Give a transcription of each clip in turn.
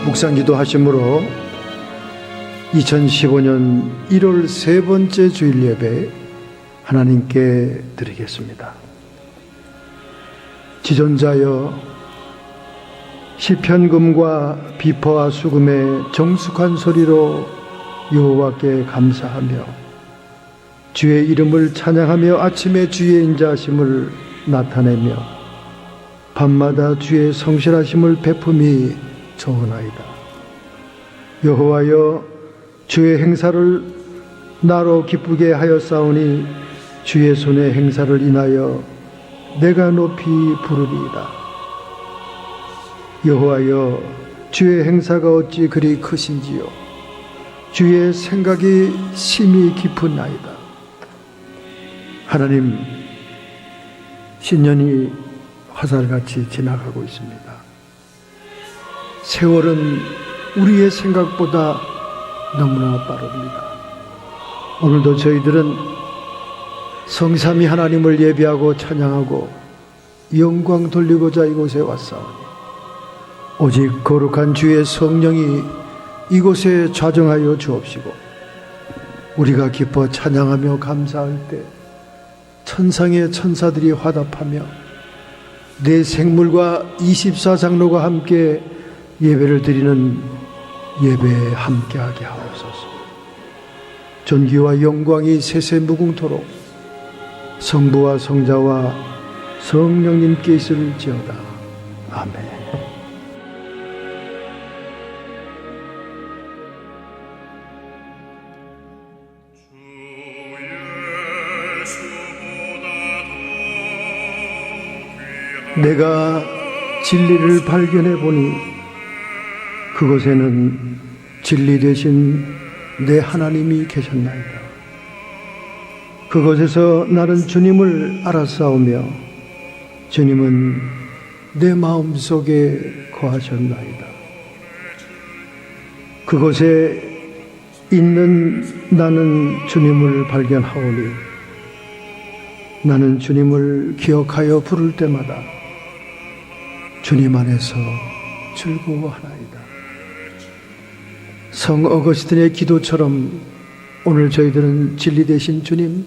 묵상기도 하심으로 2015년 1월 세 번째 주일 예배 하나님께 드리겠습니다. 지존자여, 시편금과 비퍼와 수금의 정숙한 소리로 여호와께 감사하며 주의 이름을 찬양하며 아침에 주의 인자하심을 나타내며 밤마다 주의 성실하심을 베품이 좋으나이다. 여호와여, 주의 행사를 나로 기쁘게 하였사오니 주의 손의 행사를 인하여 내가 높이 부르리이다. 여호와여, 주의 행사가 어찌 그리 크신지요. 주의 생각이 심히 깊으나이다. 하나님, 신년이 화살같이 지나가고 있습니다. 세월은 우리의 생각보다 너무나 빠릅니다. 오늘도 저희들은 성삼위 하나님을 예배하고 찬양하고 영광 돌리고자 이곳에 왔사오니 오직 거룩한 주의 성령이 이곳에 좌정하여 주옵시고 우리가 기뻐 찬양하며 감사할 때 천상의 천사들이 화답하며 내 생물과 24장로가 함께 예배를 드리는 예배에 함께하게 하옵소서. 존귀와 영광이 세세 무궁토록 성부와 성자와 성령님께 있을지어다. 아멘. 내가 진리를 발견해 보니 그곳에는 진리 되신 내 하나님이 계셨나이다. 그곳에서 나는 주님을 알았사오며 주님은 내 마음속에 거하셨나이다. 그곳에 있는 나는 주님을 발견하오니 나는 주님을 기억하여 부를 때마다 주님 안에서 즐거워하나이다. 성 어거스틴의 기도처럼 오늘 저희들은 진리 되신 주님,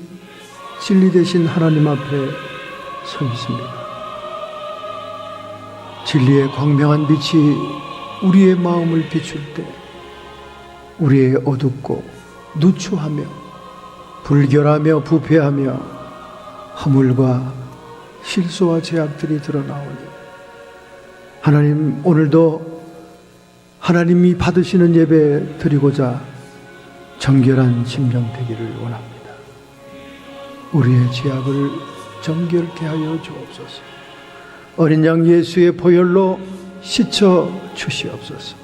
진리 되신 하나님 앞에 서 있습니다. 진리의 광명한 빛이 우리의 마음을 비출 때 우리의 어둡고 누추하며 불결하며 부패하며 허물과 실수와 죄악들이 드러나오니 하나님, 오늘도 하나님이 받으시는 예배 드리고자 정결한 심령 되기를 원합니다. 우리의 죄악을 정결케 하여 주옵소서. 어린 양 예수의 보혈로 씻어 주시옵소서.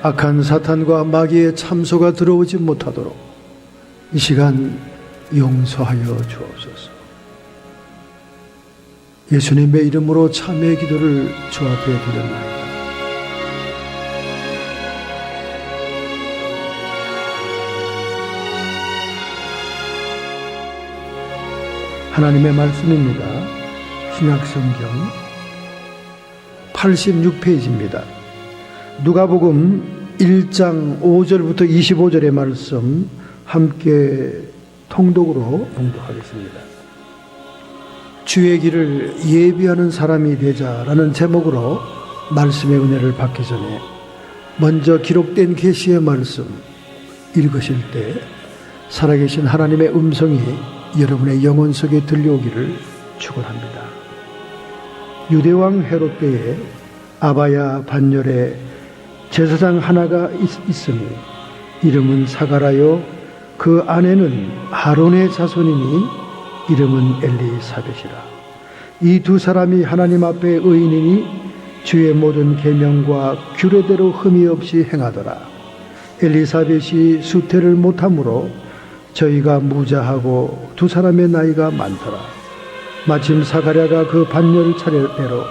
악한 사탄과 마귀의 참소가 들어오지 못하도록 이 시간 용서하여 주옵소서. 예수님의 이름으로 참회의 기도를 주 앞에 드렸나이다. 하나님의 말씀입니다. 신약성경 86페이지입니다. 누가복음 1장 5절부터 25절의 말씀 함께 통독으로 봉독하겠습니다. 주의 길을 예비하는 사람이 되자라는 제목으로 말씀의 은혜를 받기 전에 먼저 기록된 계시의 말씀 읽으실 때 살아계신 하나님의 음성이 여러분의 영혼 속에 들려오기를 축원합니다. 유대왕 헤롯 때에 아바야 반열에 제사장 하나가 있으니 이름은 사가라요, 그 아내는 아론의 자손이니 이름은 엘리사벳이라. 이 두 사람이 하나님 앞에 의인이니 주의 모든 계명과 규례대로 흠이 없이 행하더라. 엘리사벳이 수태를 못하므로 저희가 무자하고 두 사람의 나이가 많더라. 마침 사가랴가 그 반열 차례대로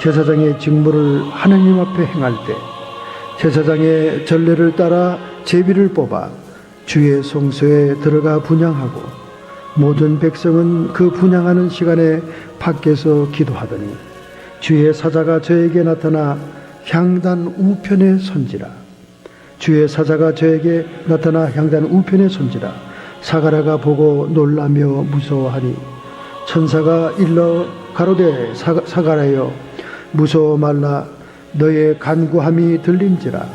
제사장의 직무를 하나님 앞에 행할 때 제사장의 전례를 따라 제비를 뽑아 주의 성소에 들어가 분향하고 모든 백성은 그 분향하는 시간에 밖에서 기도하더니 주의 사자가 저에게 나타나 향단 우편에 선지라. 주의 사자가 저에게 나타나 향단 우편에 선지라. 사가랴가 보고 놀라며 무서워하니 천사가 일러 가로되 사가랴여 무서워 말라. 너의 간구함이 들린지라.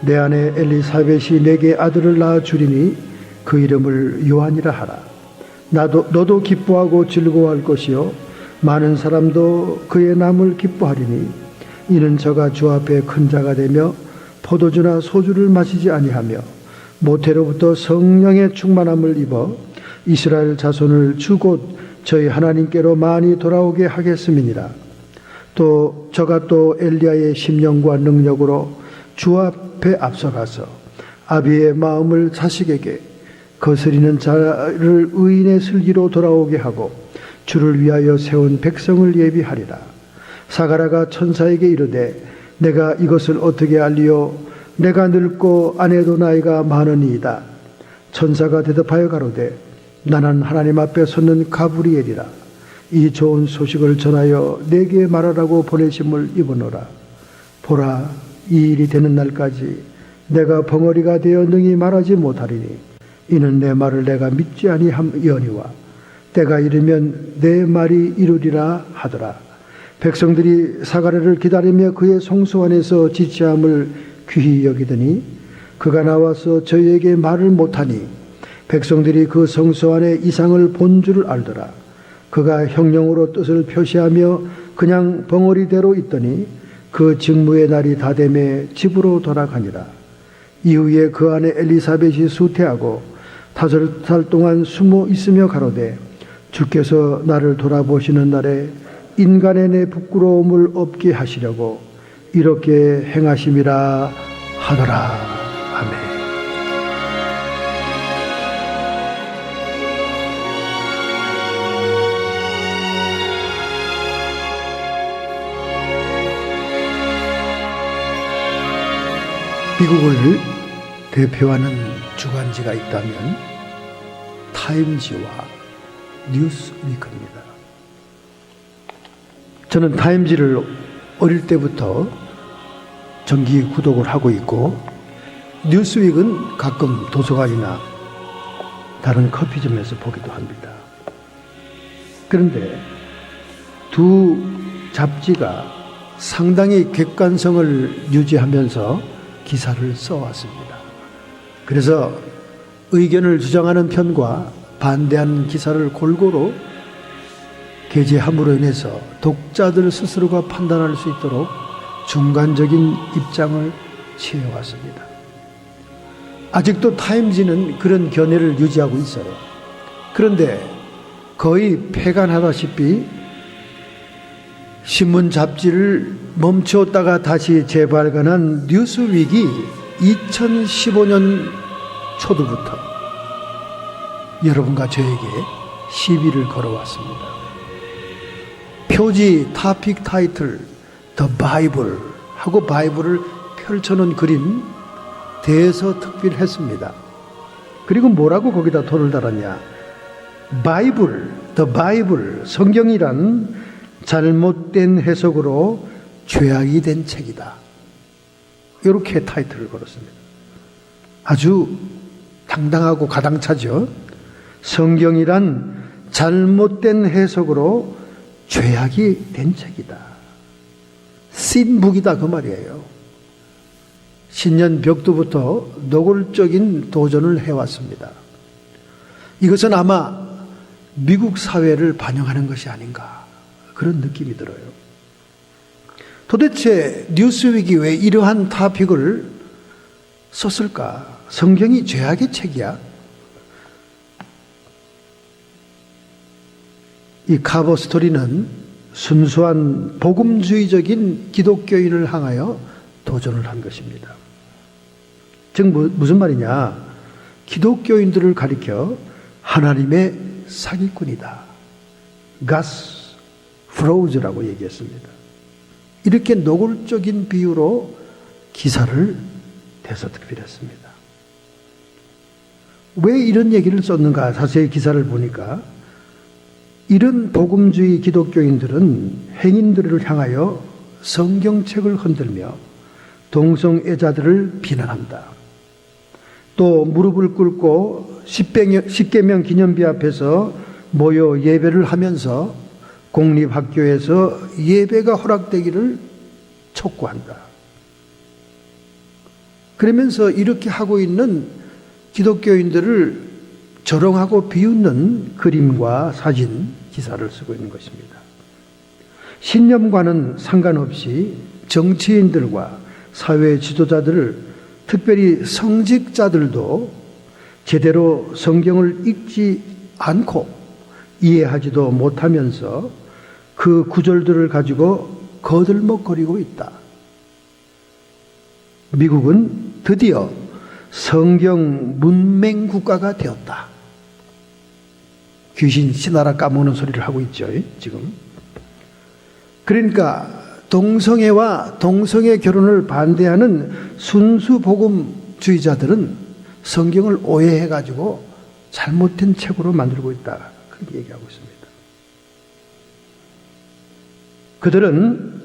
내 아내 엘리사벳이 내게 아들을 낳아 주리니 그 이름을 요한이라 하라. 너도 기뻐하고 즐거워할 것이요 많은 사람도 그의 남을 기뻐하리니 이는 저가 주 앞에 큰 자가 되며 포도주나 소주를 마시지 아니하며 모태로부터 성령의 충만함을 입어 이스라엘 자손을 주 곧 저희 하나님께로 많이 돌아오게 하겠음이니라. 또 저가 또 엘리야의 심령과 능력으로 주 앞에 앞서가서 아비의 마음을 자식에게 거스리는 자를 의인의 슬기로 돌아오게 하고 주를 위하여 세운 백성을 예비하리라. 사가랴가 천사에게 이르되 내가 이것을 어떻게 알리요? 내가 늙고 아내도 나이가 많으니이다. 천사가 대답하여 가로되 나는 하나님 앞에 섰는 가브리엘이라. 이 좋은 소식을 전하여 내게 말하라고 보내심을 입어노라. 보라, 이 일이 되는 날까지 내가 벙어리가 되어 능히 말하지 못하리니 이는 내 말을 내가 믿지 아니함이오니와 때가 이르면 내 말이 이루리라 하더라. 백성들이 사가랴를 기다리며 그의 성소 안에서 지체함을 귀히 여기더니 그가 나와서 저희에게 말을 못하니 백성들이 그 성소 안에 이상을 본 줄을 알더라. 그가 형령으로 뜻을 표시하며 그냥 벙어리대로 있더니 그 직무의 날이 다 되매 집으로 돌아가니라. 이후에 그 안에 엘리사벳이 수태하고 5살 동안 숨어 있으며 가로되 주께서 나를 돌아보시는 날에 인간의 내 부끄러움을 없게 하시려고 이렇게 행하심이라 하더라. 아멘. 미국을 대표하는 주간지가 있다면 타임지와 뉴스위크입니다. 저는 타임지를 어릴 때부터 정기 구독을 하고 있고 뉴스위크는 가끔 도서관이나 다른 커피점에서 보기도 합니다. 그런데 두 잡지가 상당히 객관성을 유지하면서 기사를 써왔습니다. 그래서 의견을 주장하는 편과 반대하는 기사를 골고루 게재함으로 인해서 독자들 스스로가 판단할 수 있도록 중간적인 입장을 취해왔습니다. 아직도 타임지는 그런 견해를 유지하고 있어요. 그런데 거의 폐간하다시피 신문 잡지를 멈추었다가 다시 재발간한 뉴스위크 2015년 초두부터 여러분과 저에게 시비를 걸어왔습니다. 표지, 토픽 타이틀, The Bible 하고 바이블을 펼쳐놓은 그림 대서특필했습니다. 그리고 뭐라고 거기다 돈을 달았냐? 바이블, The Bible, 성경이란 잘못된 해석으로 죄악이 된 책이다. 이렇게 타이틀을 걸었습니다. 아주 당당하고 가당차죠. 성경이란 잘못된 해석으로 죄악이 된 책이다. 신북이다 그 말이에요. 신년 벽두부터 노골적인 도전을 해왔습니다. 이것은 아마 미국 사회를 반영하는 것이 아닌가 그런 느낌이 들어요. 도대체 뉴스위크 왜 이러한 토픽을 썼을까? 성경이 죄악의 책이야? 이 커버 스토리는 순수한 복음주의적인 기독교인을 향하여 도전을 한 것입니다. 즉 무슨 말이냐? 기독교인들을 가리켜 하나님의 사기꾼이다. God's frauds라고 얘기했습니다. 이렇게 노골적인 비유로 기사를 대서특필했습니다. 왜 이런 얘기를 썼는가? 자세히 기사를 보니까 이런 복음주의 기독교인들은 행인들을 향하여 성경책을 흔들며 동성애자들을 비난한다. 또 무릎을 꿇고 십계명 기념비 앞에서 모여 예배를 하면서 공립학교에서 예배가 허락되기를 촉구한다. 그러면서 이렇게 하고 있는 기독교인들을 조롱하고 비웃는 그림과 사진, 기사를 쓰고 있는 것입니다. 신념과는 상관없이 정치인들과 사회 지도자들을, 특별히 성직자들도 제대로 성경을 읽지 않고 이해하지도 못하면서 그 구절들을 가지고 거들먹거리고 있다. 미국은 드디어 성경 문맹 국가가 되었다. 귀신 신하라 까먹는 소리를 하고 있죠, 지금. 그러니까 동성애와 동성애 결혼을 반대하는 순수 복음주의자들은 성경을 오해해가지고 잘못된 책으로 만들고 있다. 그렇게 얘기하고 있습니다. 그들은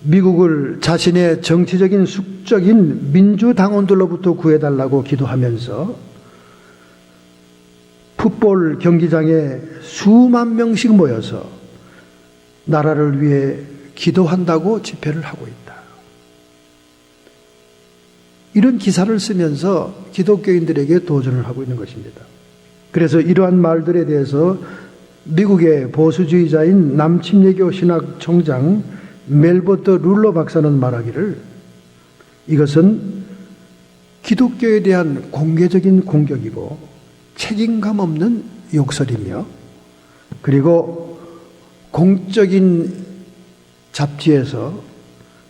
미국을 자신의 정치적인 숙적인 민주당원들로부터 구해달라고 기도하면서 풋볼 경기장에 수만 명씩 모여서 나라를 위해 기도한다고 집회를 하고 있다. 이런 기사를 쓰면서 기독교인들에게 도전을 하고 있는 것입니다. 그래서 이러한 말들에 대해서 미국의 보수주의자인 남침예교 신학 총장 멜버트 룰러 박사는 말하기를, 이것은 기독교에 대한 공개적인 공격이고 책임감 없는 욕설이며, 그리고 공적인 잡지에서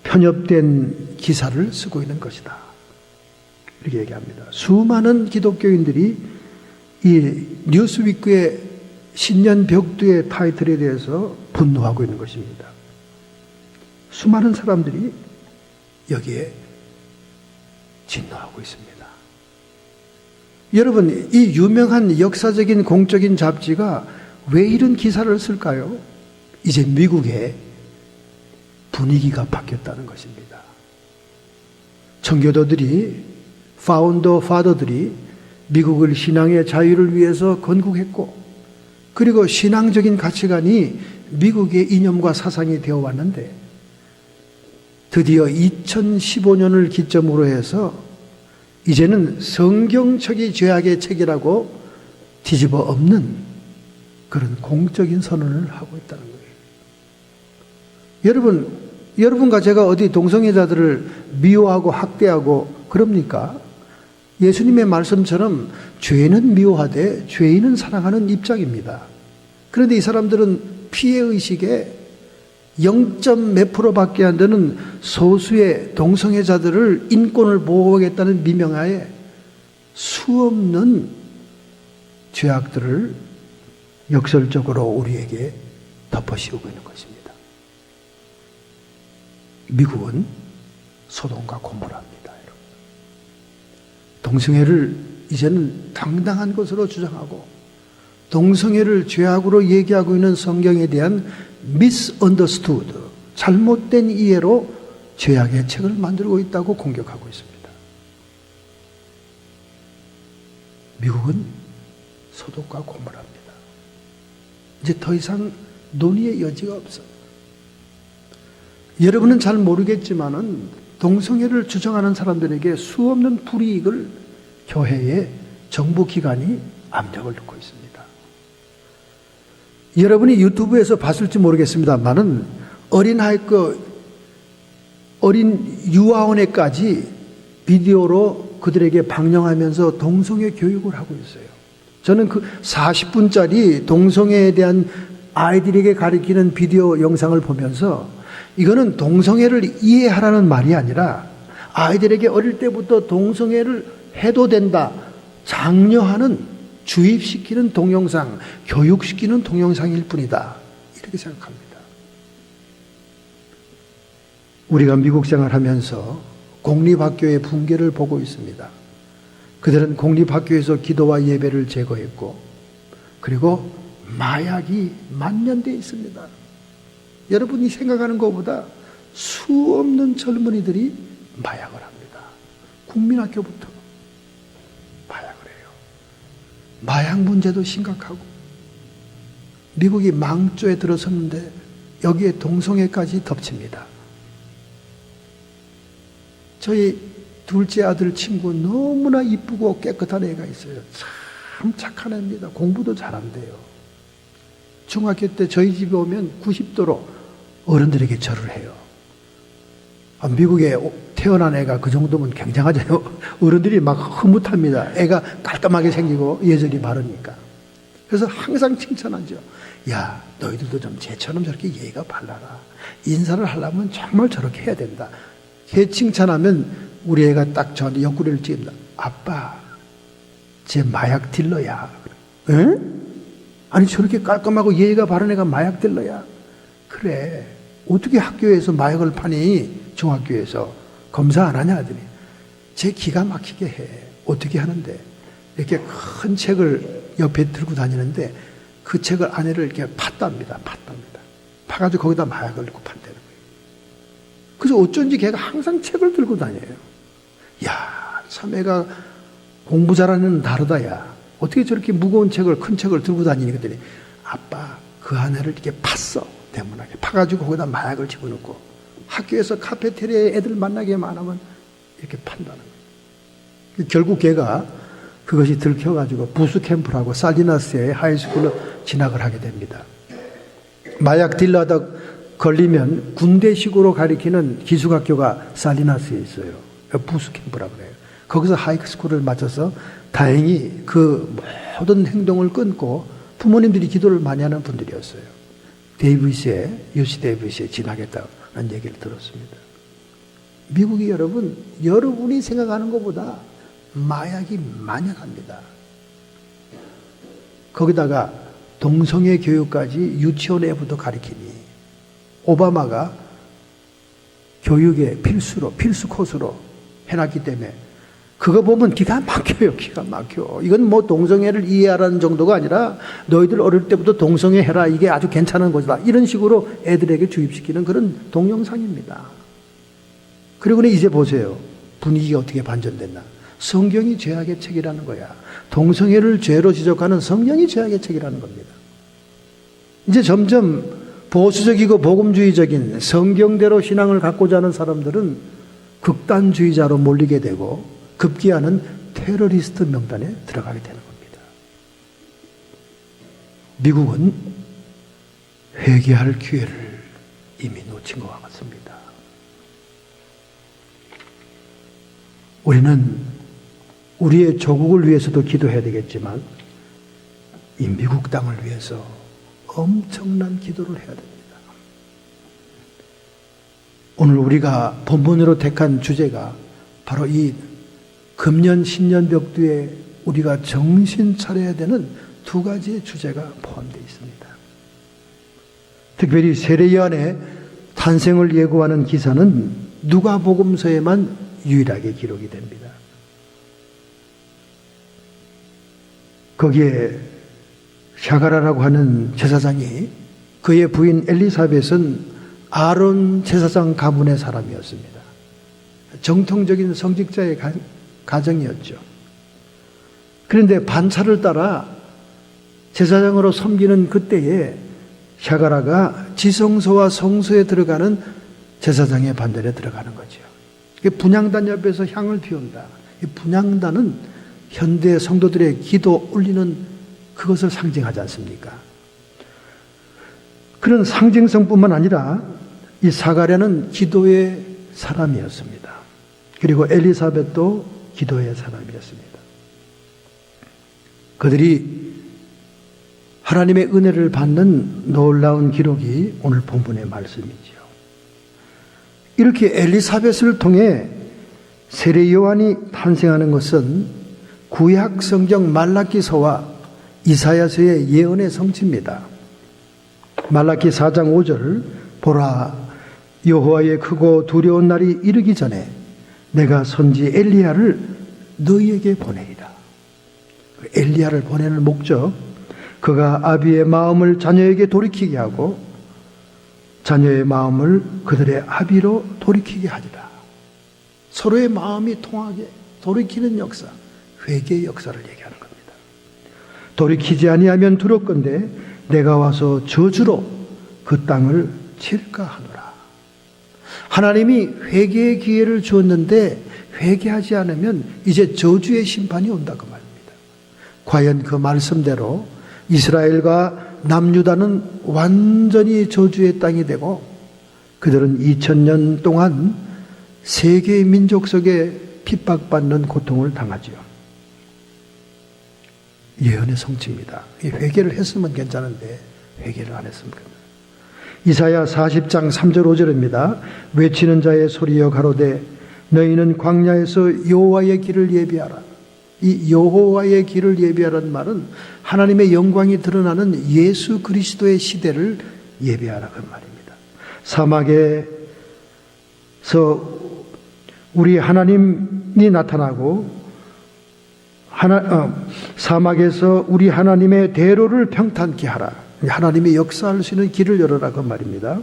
편협된 기사를 쓰고 있는 것이다. 이렇게 얘기합니다. 수많은 기독교인들이 이 뉴스위크의 신년 벽두의 타이틀에 대해서 분노하고 있는 것입니다. 수많은 사람들이 여기에 진노하고 있습니다. 여러분, 이 유명한 역사적인 공적인 잡지가 왜 이런 기사를 쓸까요? 이제 미국의 분위기가 바뀌었다는 것입니다. 청교도들이, 파운더 파더들이 미국을 신앙의 자유를 위해서 건국했고, 그리고 신앙적인 가치관이 미국의 이념과 사상이 되어 왔는데, 드디어 2015년을 기점으로 해서 이제는 성경적이 죄악의 책이라고 뒤집어 엎는 그런 공적인 선언을 하고 있다는 거예요. 여러분과 제가 어디 동성애자들을 미워하고 학대하고 그럽니까? 예수님의 말씀처럼 죄는 미워하되 죄인은 사랑하는 입장입니다. 그런데 이 사람들은 피해의식에 0몇 %밖에 안 되는 소수의 동성애자들을 인권을 보호하겠다는 미명하에 수없는 죄악들을 역설적으로 우리에게 덮어씌우고 있는 것입니다. 미국은 소돔과 고모라입니다. 동성애를 이제는 당당한 것으로 주장하고 동성애를 죄악으로 얘기하고 있는 성경에 대한 misunderstood, 잘못된 이해로 죄악의 책을 만들고 있다고 공격하고 있습니다. 미국은 소돔과 고모라입니다. 이제 더 이상 논의의 여지가 없어요. 여러분은 잘 모르겠지만은 동성애를 주장하는 사람들에게 수없는 불이익을 교회의 정부 기관이 압력을 넣고 있습니다. 여러분이 유튜브에서 봤을지 모르겠습니다만은 어린 유아원에까지 비디오로 그들에게 방영하면서 동성애 교육을 하고 있어요. 저는 그 40분짜리 동성애에 대한 아이들에게 가르치는 비디오 영상을 보면서 이거는 동성애를 이해하라는 말이 아니라 아이들에게 어릴 때부터 동성애를 해도 된다, 장려하는, 주입시키는 동영상, 교육시키는 동영상일 뿐이다, 이렇게 생각합니다. 우리가 미국 생활하면서 공립학교의 붕괴를 보고 있습니다. 그들은 공립학교에서 기도와 예배를 제거했고, 그리고 마약이 만연되어 있습니다. 여러분이 생각하는 것보다 수없는 젊은이들이 마약을 합니다. 국민학교부터 마약을 해요. 마약 문제도 심각하고, 미국이 망조에 들어섰는데 여기에 동성애까지 덮칩니다. 저희 둘째 아들 친구 너무나 이쁘고 깨끗한 애가 있어요. 참 착한 애입니다. 공부도 잘한대요. 중학교 때 저희 집에 오면 90도로 어른들에게 절을 해요. 미국에 태어난 애가 그 정도면 굉장하잖아요. 어른들이 막 흐뭇합니다. 애가 깔끔하게 생기고 예절이 바르니까. 그래서 항상 칭찬하죠. 야, 너희들도 좀 쟤처럼 저렇게 예의가 발라라. 인사를 하려면 정말 저렇게 해야 된다. 걔 칭찬하면 우리 애가 딱 저한테 옆구리를 찌른다. 아빠, 쟤 마약 딜러야. 응? 아니, 저렇게 깔끔하고 예의가 바른 애가 마약 딜러야. 그래, 어떻게 학교에서 마약을 파니? 중학교에서 검사 안 하냐 하더니 쟤 기가 막히게 해. 어떻게 하는데? 이렇게 큰 책을 옆에 들고 다니는데 그 책을 아내를 이렇게 팠답니다. 파가지고 거기다 마약을 넣고 판다는 거예요. 그래서 어쩐지 걔가 항상 책을 들고 다녀요. 야, 참 애가 공부 잘하는 애는 다르다, 야. 어떻게 저렇게 무거운 책을, 큰 책을 들고 다니니? 그랬더니 아빠, 그 아내를 이렇게 팠어. 대문하게 파가지고 거기다 마약을 집어넣고 학교에서 카페테리아에 애들 만나게만 하면 이렇게 판다는 거예요. 결국 걔가 그것이 들켜가지고 부스캠프라고 살리나스의 하이스쿨로 진학을 하게 됩니다. 마약 딜러다 걸리면 군대식으로 가리키는 기숙학교가 살리나스에 있어요. 부스캠프라고 그래요. 거기서 하이스쿨을 마쳐서 다행히 그 모든 행동을 끊고 부모님들이 기도를 많이 하는 분들이었어요. UC 데이비스에 진학했다는 얘기를 들었습니다. 미국이 여러분이 생각하는 것보다 마약이 만연합니다. 거기다가 동성애 교육까지 유치원에부터 가르치니 오바마가 교육의 필수 코스로 해놨기 때문에 그거 보면 기가 막혀요. 기가 막혀. 이건 뭐 동성애를 이해하라는 정도가 아니라 너희들 어릴 때부터 동성애 해라. 이게 아주 괜찮은 것이다. 이런 식으로 애들에게 주입시키는 그런 동영상입니다. 그리고 이제 보세요. 분위기가 어떻게 반전됐나. 성경이 죄악의 책이라는 거야. 동성애를 죄로 지적하는 성경이 죄악의 책이라는 겁니다. 이제 점점 보수적이고 복음주의적인 성경대로 신앙을 갖고자 하는 사람들은 극단주의자로 몰리게 되고 급기야는 테러리스트 명단에 들어가게 되는 겁니다. 미국은 회개할 기회를 이미 놓친 것 같습니다. 우리는 우리의 조국을 위해서도 기도해야 되겠지만 이 미국 땅을 위해서 엄청난 기도를 해야 됩니다. 오늘 우리가 본문으로 택한 주제가 바로 이 금년 신년벽두에 우리가 정신 차려야 되는 두 가지의 주제가 포함되어 있습니다. 특별히 세례 요한의 탄생을 예고하는 기사는 누가복음서에만 유일하게 기록이 됩니다. 거기에 샤가라라고 하는 제사장이 그의 부인 엘리사벳은 아론 제사장 가문의 사람이었습니다. 정통적인 성직자의 가정이었죠. 그런데 반차를 따라 제사장으로 섬기는 그때에 샤가라가 지성소와 성소에 들어가는 제사장의 반열에 들어가는 거죠. 분향단 옆에서 향을 피운다. 이 분향단은 현대 성도들의 기도 올리는 그것을 상징하지 않습니까? 그런 상징성뿐만 아니라 이 사가랴는 기도의 사람이었습니다. 그리고 엘리사벳도 기도의 사람이었습니다. 그들이 하나님의 은혜를 받는 놀라운 기록이 오늘 본문의 말씀이죠. 이렇게 엘리사벳을 통해 세례 요한이 탄생하는 것은 구약 성경 말라기서와 이사야서의 예언의 성취입니다. 말라기 4장 5절 보라 여호와의 크고 두려운 날이 이르기 전에 내가 선지 엘리야를 너희에게 보내리라. 엘리야를 보내는 목적, 그가 아비의 마음을 자녀에게 돌이키게 하고 자녀의 마음을 그들의 합의로 돌이키게 하리라. 서로의 마음이 통하게 돌이키는 역사, 회개의 역사를 얘기하는 겁니다. 돌이키지 아니하면 두렵건대 내가 와서 저주로 그 땅을 칠까 하노라. 하나님이 회개의 기회를 주었는데 회개하지 않으면 이제 저주의 심판이 온다고 말입니다. 과연 그 말씀대로 이스라엘과 남유다는 완전히 저주의 땅이 되고 그들은 2000년 동안 세계의 민족 속에 핍박받는 고통을 당하지요. 예언의 성취입니다. 회개를 했으면 괜찮은데 회개를 안 했으면 괜찮아요. 이사야 40장 3절 5절입니다. 외치는 자의 소리여 가로되 너희는 광야에서 여호와의 길을 예비하라. 이 여호와의 길을 예비하라는 말은 하나님의 영광이 드러나는 예수 그리스도의 시대를 예비하라 그 말입니다. 사막에서 우리 하나님이 나타나고 사막에서 우리 하나님의 대로를 평탄케 하라. 하나님의 역사할 수 있는 길을 열어라 그 말입니다.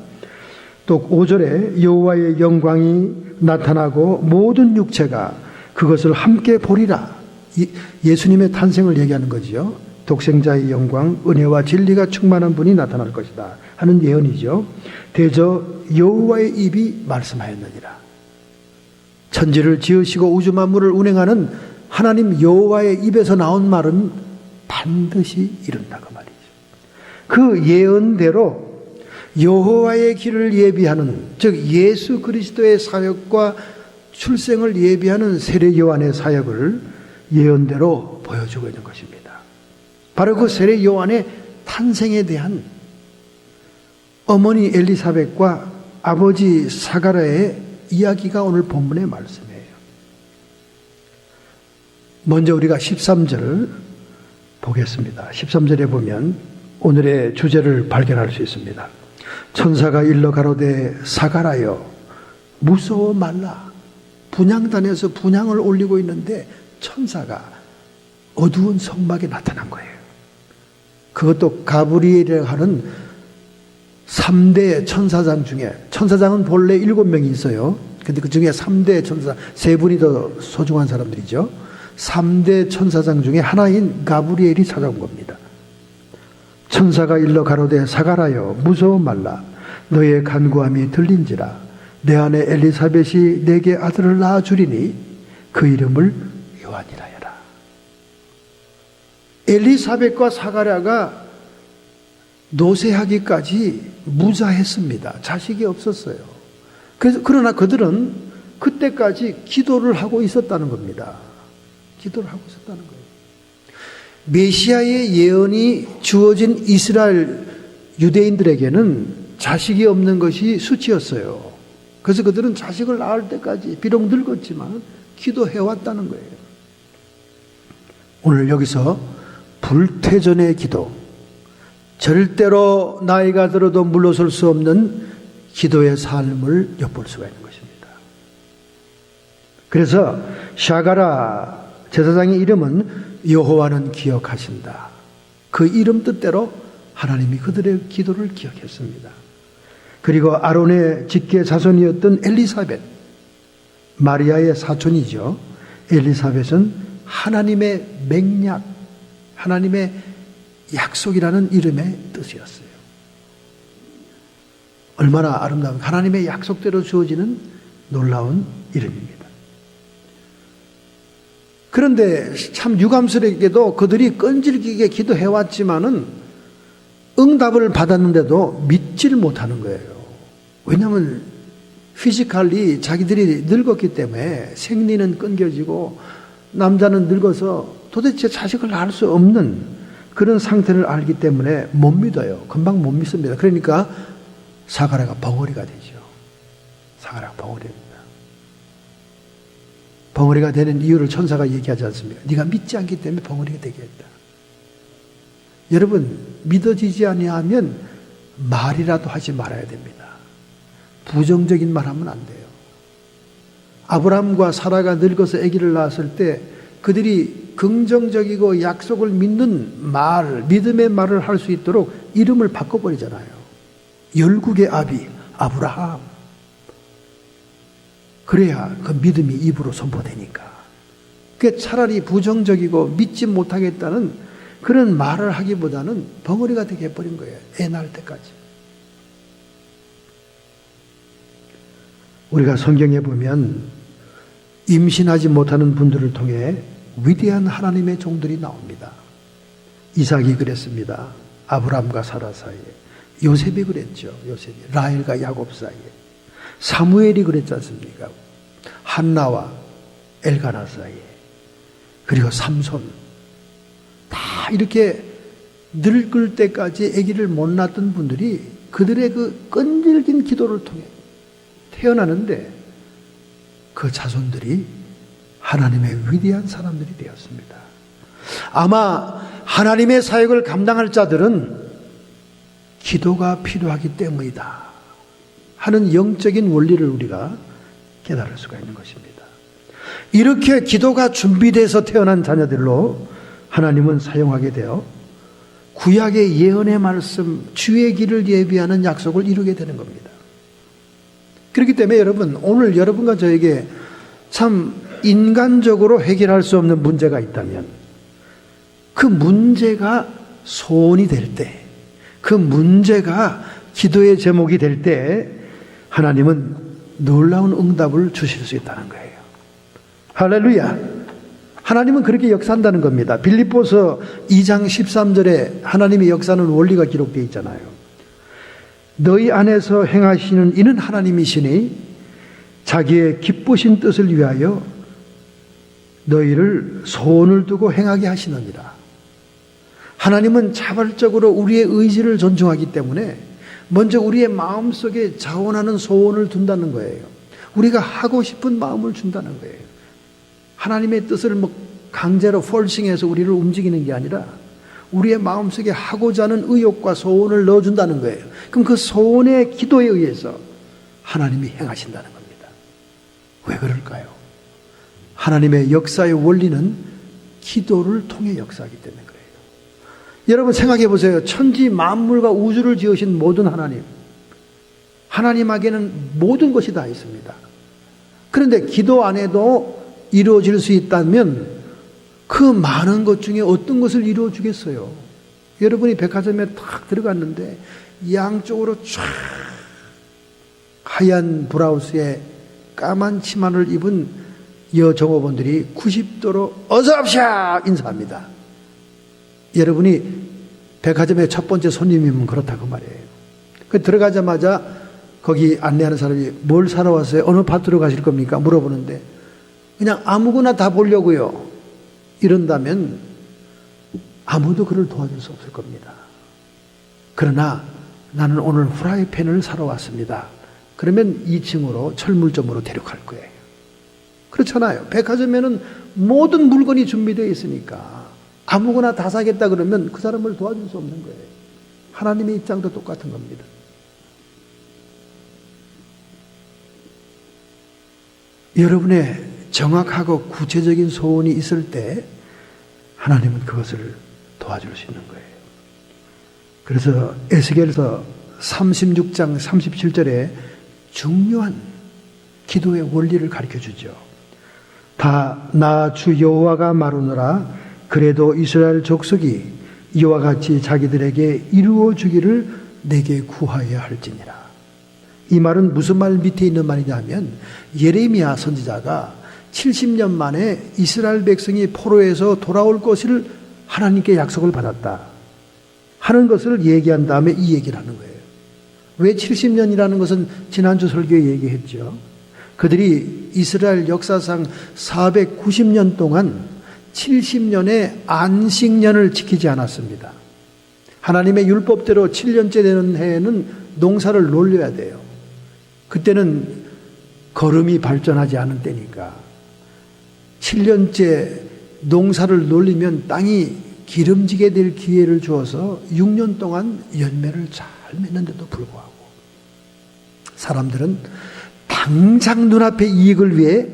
또 5절에 여호와의 영광이 나타나고 모든 육체가 그것을 함께 보리라. 예수님의 탄생을 얘기하는 거지요. 독생자의 영광, 은혜와 진리가 충만한 분이 나타날 것이다 하는 예언이죠. 대저 여호와의 입이 말씀하였느니라. 천지를 지으시고 우주 만물을 운행하는 하나님 여호와의 입에서 나온 말은 반드시 이룬다고 말이죠. 그 예언대로 여호와의 길을 예비하는, 즉 예수 그리스도의 사역과 출생을 예비하는 세례 요한의 사역을 예언대로 보여주고 있는 것입니다. 바로 그 세례 요한의 탄생에 대한 어머니 엘리사벳과 아버지 사가랴의 이야기가 오늘 본문의 말씀이에요. 먼저 우리가 13절을 보겠습니다. 13절에 보면 오늘의 주제를 발견할 수 있습니다. 천사가 일러 가로되 사가랴여 무서워 말라. 분향단에서 분향을 올리고 있는데 천사가 어두운 성막에 나타난 거예요. 그것도 가브리엘이라고 하는 3대 천사장 중에, 천사장은 본래 7명이 있어요. 근데 그 중에 3대 천사장, 3분이 더 소중한 사람들이죠. 3대 천사장 중에 하나인 가브리엘이 찾아온 겁니다. 천사가 일러 가로되 사가랴여 무서워 말라. 너의 간구함이 들린지라. 내 아내 엘리사벳이 내게 아들을 낳아주리니 그 이름을 요한이라 해라. 엘리사벳과 사가랴가 노쇠하기까지 무자했습니다. 자식이 없었어요. 그러나 그들은 그때까지 기도를 하고 있었다는 겁니다. 기도를 하고 있었다는 거예요. 메시아의 예언이 주어진 이스라엘 유대인들에게는 자식이 없는 것이 수치였어요. 그래서 그들은 자식을 낳을 때까지 비록 늙었지만 기도해왔다는 거예요. 오늘 여기서 불태전의 기도, 절대로 나이가 들어도 물러설 수 없는 기도의 삶을 엿볼 수가 있는 것입니다. 그래서 샤가라 제사장의 이름은 여호와는 기억하신다. 그 이름 뜻대로 하나님이 그들의 기도를 기억했습니다. 그리고 아론의 직계 자손이었던 엘리사벳, 마리아의 사촌이죠. 엘리사벳은 하나님의 맹약, 하나님의 약속이라는 이름의 뜻이었어요. 얼마나 아름다운, 하나님의 약속대로 주어지는 놀라운 이름입니다. 그런데 참 유감스럽게도 그들이 끈질기게 기도해왔지만은 응답을 받았는데도 믿질 못하는 거예요. 왜냐하면 피지컬리 자기들이 늙었기 때문에 생리는 끊겨지고 남자는 늙어서 도대체 자식을 낳을 수 없는 그런 상태를 알기 때문에 못 믿어요. 금방 못 믿습니다. 그러니까 사가랴가 벙어리가 되죠. 사가랴가 벙어리입니다. 벙어리가 되는 이유를 천사가 얘기하지 않습니까? 네가 믿지 않기 때문에 벙어리가 되게 했다. 여러분, 믿어지지 아니하면 말이라도 하지 말아야 됩니다. 부정적인 말 하면 안 돼요. 아브라함과 사라가 늙어서 아기를 낳았을 때 그들이 긍정적이고 약속을 믿는 말, 믿음의 말을 할 수 있도록 이름을 바꿔버리잖아요. 열국의 아비, 아브라함. 그래야 그 믿음이 입으로 선포되니까. 그게 차라리 부정적이고 믿지 못하겠다는 그런 말을 하기보다는 벙어리가 되게 해버린 거예요. 애 낳을 때까지. 우리가 성경에 보면 임신하지 못하는 분들을 통해 위대한 하나님의 종들이 나옵니다. 이삭이 그랬습니다. 아브라함과 사라 사이에. 요셉이 그랬죠. 요셉이. 라헬과 야곱 사이에. 사무엘이 그랬지 않습니까? 한나와 엘가나 사이에. 그리고 삼손. 다 이렇게 늙을 때까지 아기를 못 낳았던 분들이 그들의 그 끈질긴 기도를 통해 태어나는데 그 자손들이 하나님의 위대한 사람들이 되었습니다. 아마 하나님의 사역을 감당할 자들은 기도가 필요하기 때문이다 하는 영적인 원리를 우리가 깨달을 수가 있는 것입니다. 이렇게 기도가 준비돼서 태어난 자녀들로 하나님은 사용하게 되어 구약의 예언의 말씀, 주의 길을 예비하는 약속을 이루게 되는 겁니다. 그렇기 때문에 여러분, 오늘 여러분과 저에게 참 인간적으로 해결할 수 없는 문제가 있다면 그 문제가 소원이 될 때, 그 문제가 기도의 제목이 될 때 하나님은 놀라운 응답을 주실 수 있다는 거예요. 할렐루야. 하나님은 그렇게 역사한다는 겁니다. 빌립보서 2장 13절에 하나님의 역사는 원리가 기록되어 있잖아요. 너희 안에서 행하시는 이는 하나님이시니 자기의 기쁘신 뜻을 위하여 너희를 소원을 두고 행하게 하시느니라. 하나님은 자발적으로 우리의 의지를 존중하기 때문에 먼저 우리의 마음속에 자원하는 소원을 둔다는 거예요. 우리가 하고 싶은 마음을 준다는 거예요. 하나님의 뜻을 강제로 폴싱해서 우리를 움직이는 게 아니라 우리의 마음속에 하고자 하는 의욕과 소원을 넣어준다는 거예요. 그럼 그 소원의 기도에 의해서 하나님이 행하신다는 겁니다. 왜 그럴까요? 하나님의 역사의 원리는 기도를 통해 역사하기 때문에 그래요. 여러분 생각해 보세요. 천지 만물과 우주를 지으신 모든 하나님, 하나님에게는 모든 것이 다 있습니다. 그런데 기도 안에도 이루어질 수 있다면 그 많은 것 중에 어떤 것을 이루어 주겠어요? 여러분이 백화점에 탁 들어갔는데 양쪽으로 쫙 하얀 브라우스에 까만 치마를 입은 여종업원들이 90도로 어서 오십시오 인사합니다. 여러분이 백화점의 첫 번째 손님이면 그렇다고 말이에요. 그 들어가자마자 거기 안내하는 사람이 뭘 사러 왔어요? 어느 파트로 가실 겁니까? 물어보는데 그냥 아무거나 다 보려고요. 이런다면 아무도 그를 도와줄 수 없을 겁니다. 그러나 나는 오늘 후라이팬을 사러 왔습니다. 그러면 2층으로 철물점으로 데려갈 거예요. 그렇잖아요. 백화점에는 모든 물건이 준비되어 있으니까 아무거나 다 사겠다 그러면 그 사람을 도와줄 수 없는 거예요. 하나님의 입장도 똑같은 겁니다. 여러분의 정확하고 구체적인 소원이 있을 때 하나님은 그것을 도와줄 수 있는 거예요. 그래서 에스겔서 36장 37절에 중요한 기도의 원리를 가르쳐 주죠. 다 나 주 여호와가 말하노라. 그래도 이스라엘 족속이 이와 같이 자기들에게 이루어 주기를 내게 구하여야 할지니라. 이 말은 무슨 말 밑에 있는 말이냐 하면 예레미야 선지자가 70년 만에 이스라엘 백성이 포로에서 돌아올 것을 하나님께 약속을 받았다 하는 것을 얘기한 다음에 이 얘기를 하는 거예요. 왜 70년이라는 것은 지난주 설교에 얘기했죠. 그들이 이스라엘 역사상 490년 동안 70년의 안식년을 지키지 않았습니다. 하나님의 율법대로 7년째 되는 해에는 농사를 놀려야 돼요. 그때는 거름이 발전하지 않은 때니까 7년째 농사를 놀리면 땅이 기름지게 될 기회를 주어서 6년 동안 열매를 잘 맺는데도 불구하고 사람들은 당장 눈앞의 이익을 위해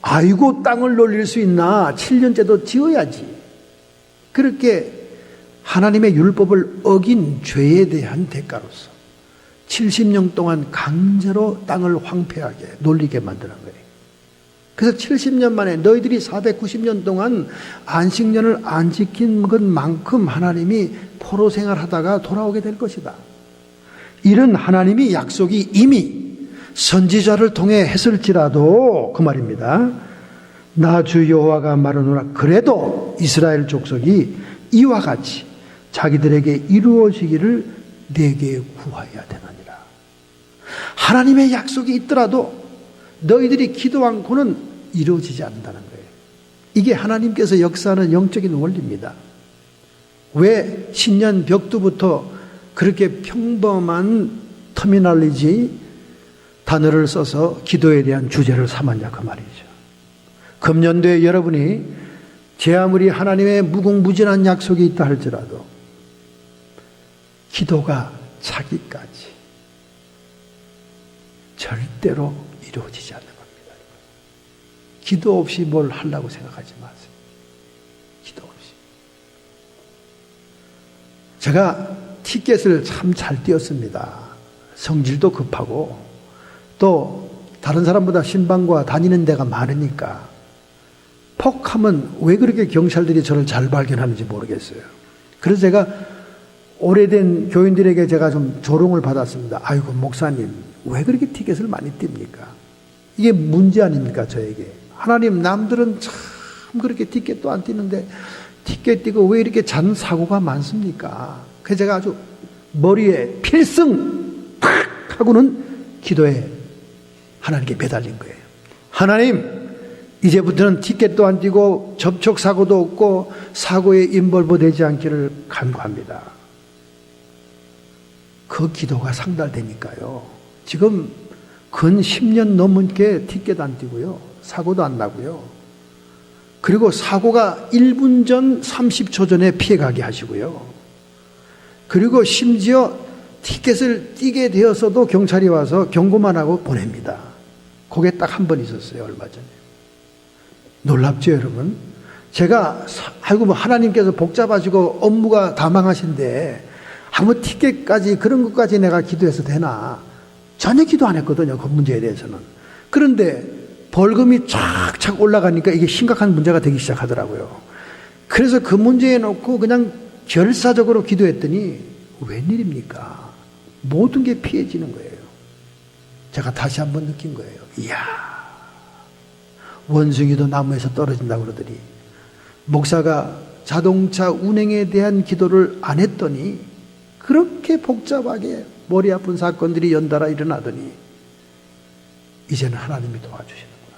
아이고 땅을 놀릴 수 있나 7년째도 지어야지 그렇게 하나님의 율법을 어긴 죄에 대한 대가로서 70년 동안 강제로 땅을 황폐하게 놀리게 만드는 거예요. 그래서 70년 만에 너희들이 490년 동안 안식년을 안 지킨 것만큼 하나님이 포로 생활하다가 돌아오게 될 것이다. 이런 하나님이 약속이 이미 선지자를 통해 했을지라도 그 말입니다. 나 주 여호와가 말하노라. 그래도 이스라엘 족속이 이와 같이 자기들에게 이루어지기를 내게 구하여야 되느니라. 하나님의 약속이 있더라도 너희들이 기도 않고는 이루어지지 않는다는 거예요. 이게 하나님께서 역사하는 영적인 원리입니다. 왜 신년 벽두부터 그렇게 평범한 터미널리지 단어를 써서 기도에 대한 주제를 삼았냐 그 말이죠. 금년도에 여러분이 제 아무리 하나님의 무궁무진한 약속이 있다 할지라도 기도가 차기까지 절대로 이루어지지 않는 겁니다. 기도 없이 뭘 하려고 생각하지 마세요. 기도 없이. 제가 티켓을 참 잘 띄었습니다. 성질도 급하고 또 다른 사람보다 신방과 다니는 데가 많으니까 퍽 하면 왜 그렇게 경찰들이 저를 잘 발견하는지 모르겠어요. 그래서 제가 오래된 교인들에게 제가 좀 조롱을 받았습니다. 아이고 목사님 왜 그렇게 티켓을 많이 띱니까? 이게 문제 아닙니까 저에게. 하나님 남들은 참 그렇게 티켓도 안 띄는데 티켓 띄고 왜 이렇게 잔 사고가 많습니까? 그래서 제가 아주 머리에 필승 탁 하고는 기도에 하나님께 매달린 거예요. 하나님 이제부터는 티켓도 안 띄고 접촉사고도 없고 사고에 인벌보되지 않기를 간구합니다. 그 기도가 상달되니까요. 지금 근 10년 넘게 티켓 안 띄고요. 사고도 안 나고요. 그리고 사고가 1분 전 30초 전에 피해가게 하시고요. 그리고 심지어 티켓을 띄게 되어서도 경찰이 와서 경고만 하고 보냅니다. 그게 딱 한 번 있었어요. 얼마 전에. 놀랍죠 여러분? 제가 아이고 뭐 하나님께서 복잡하시고 업무가 다망하신데 아무 티켓까지 그런 것까지 내가 기도해서 되나? 전혀 기도 안 했거든요. 그 문제에 대해서는. 그런데 벌금이 쫙쫙 올라가니까 이게 심각한 문제가 되기 시작하더라고요. 그래서 그 문제에 놓고 그냥 결사적으로 기도했더니 웬일입니까? 모든 게 피해지는 거예요. 제가 다시 한번 느낀 거예요. 이야, 원숭이도 나무에서 떨어진다고 그러더니 목사가 자동차 운행에 대한 기도를 안 했더니 그렇게 복잡하게 머리 아픈 사건들이 연달아 일어나더니 이제는 하나님이 도와주시는구나.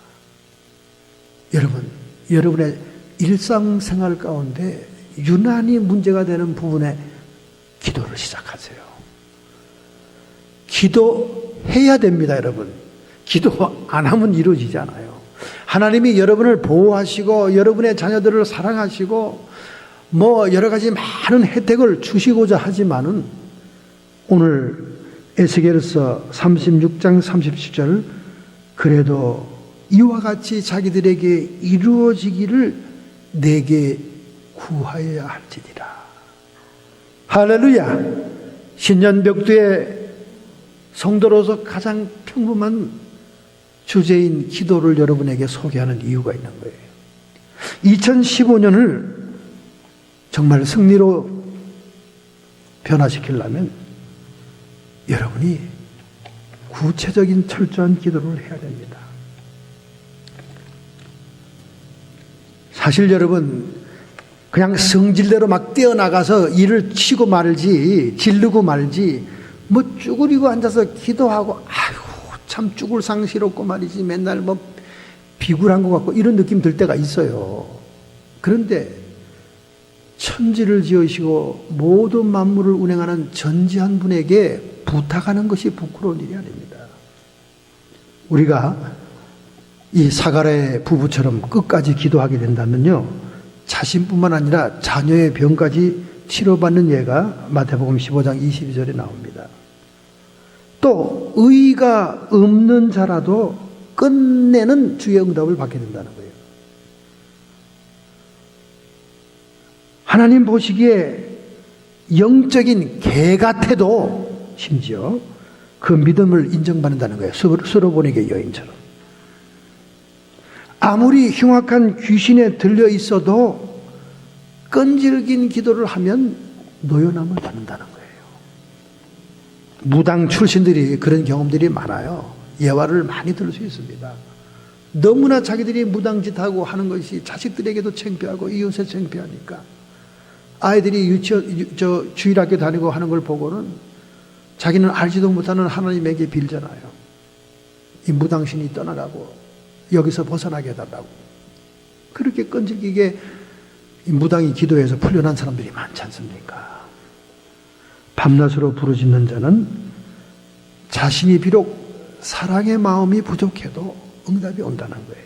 여러분, 여러분의 일상생활 가운데 유난히 문제가 되는 부분에 기도를 시작하세요. 기도해야 됩니다, 여러분. 기도 안 하면 이루어지지 않아요. 하나님이 여러분을 보호하시고 여러분의 자녀들을 사랑하시고 뭐 여러 가지 많은 혜택을 주시고자 하지만은 오늘 에스겔서 36장 37절 그래도 이와 같이 자기들에게 이루어지기를 내게 구하여야 할지니라. 할렐루야. 신년벽두에 성도로서 가장 평범한 주제인 기도를 여러분에게 소개하는 이유가 있는 거예요. 2015년을 정말 승리로 변화시키려면 여러분이 구체적인 철저한 기도를 해야 됩니다. 사실 여러분 그냥 성질대로 막 뛰어나가서 일을 치고 말지 질르고 말지 뭐 쭈그리고 앉아서 기도하고 아이고 참 쭈글 상시롭고 말이지 맨날 뭐 비굴한 것 같고 이런 느낌 들 때가 있어요. 그런데 천지를 지으시고 모든 만물을 운행하는 전지한 분에게 부탁하는 것이 부끄러운 일이 아닙니다. 우리가 이 사가랴의 부부처럼 끝까지 기도하게 된다면요, 자신뿐만 아니라 자녀의 병까지 치료받는 예가 마태복음 15장 22절에 나옵니다. 또 의의가 없는 자라도 끝내는 주의 응답을 받게 된다는 거예요. 하나님 보시기에 영적인 개 같아도 심지어 그 믿음을 인정받는다는 거예요. 스로보닉의 여인처럼. 아무리 흉악한 귀신에 들려 있어도 끈질긴 기도를 하면 노연함을 받는다는 거예요. 무당 출신들이 그런 경험들이 많아요. 예화를 많이 들을 수 있습니다. 너무나 자기들이 무당짓하고 하는 것이 자식들에게도 창피하고 이웃에 창피하니까 아이들이 주일학교 다니고 하는 걸 보고는 자기는 알지도 못하는 하나님에게 빌잖아요. 이 무당신이 떠나가고 여기서 벗어나게 해달라고. 그렇게 끈질기게 이 무당이 기도해서 풀려난 사람들이 많지 않습니까? 밤낮으로 부르짖는 자는 자신이 비록 사랑의 마음이 부족해도 응답이 온다는 거예요.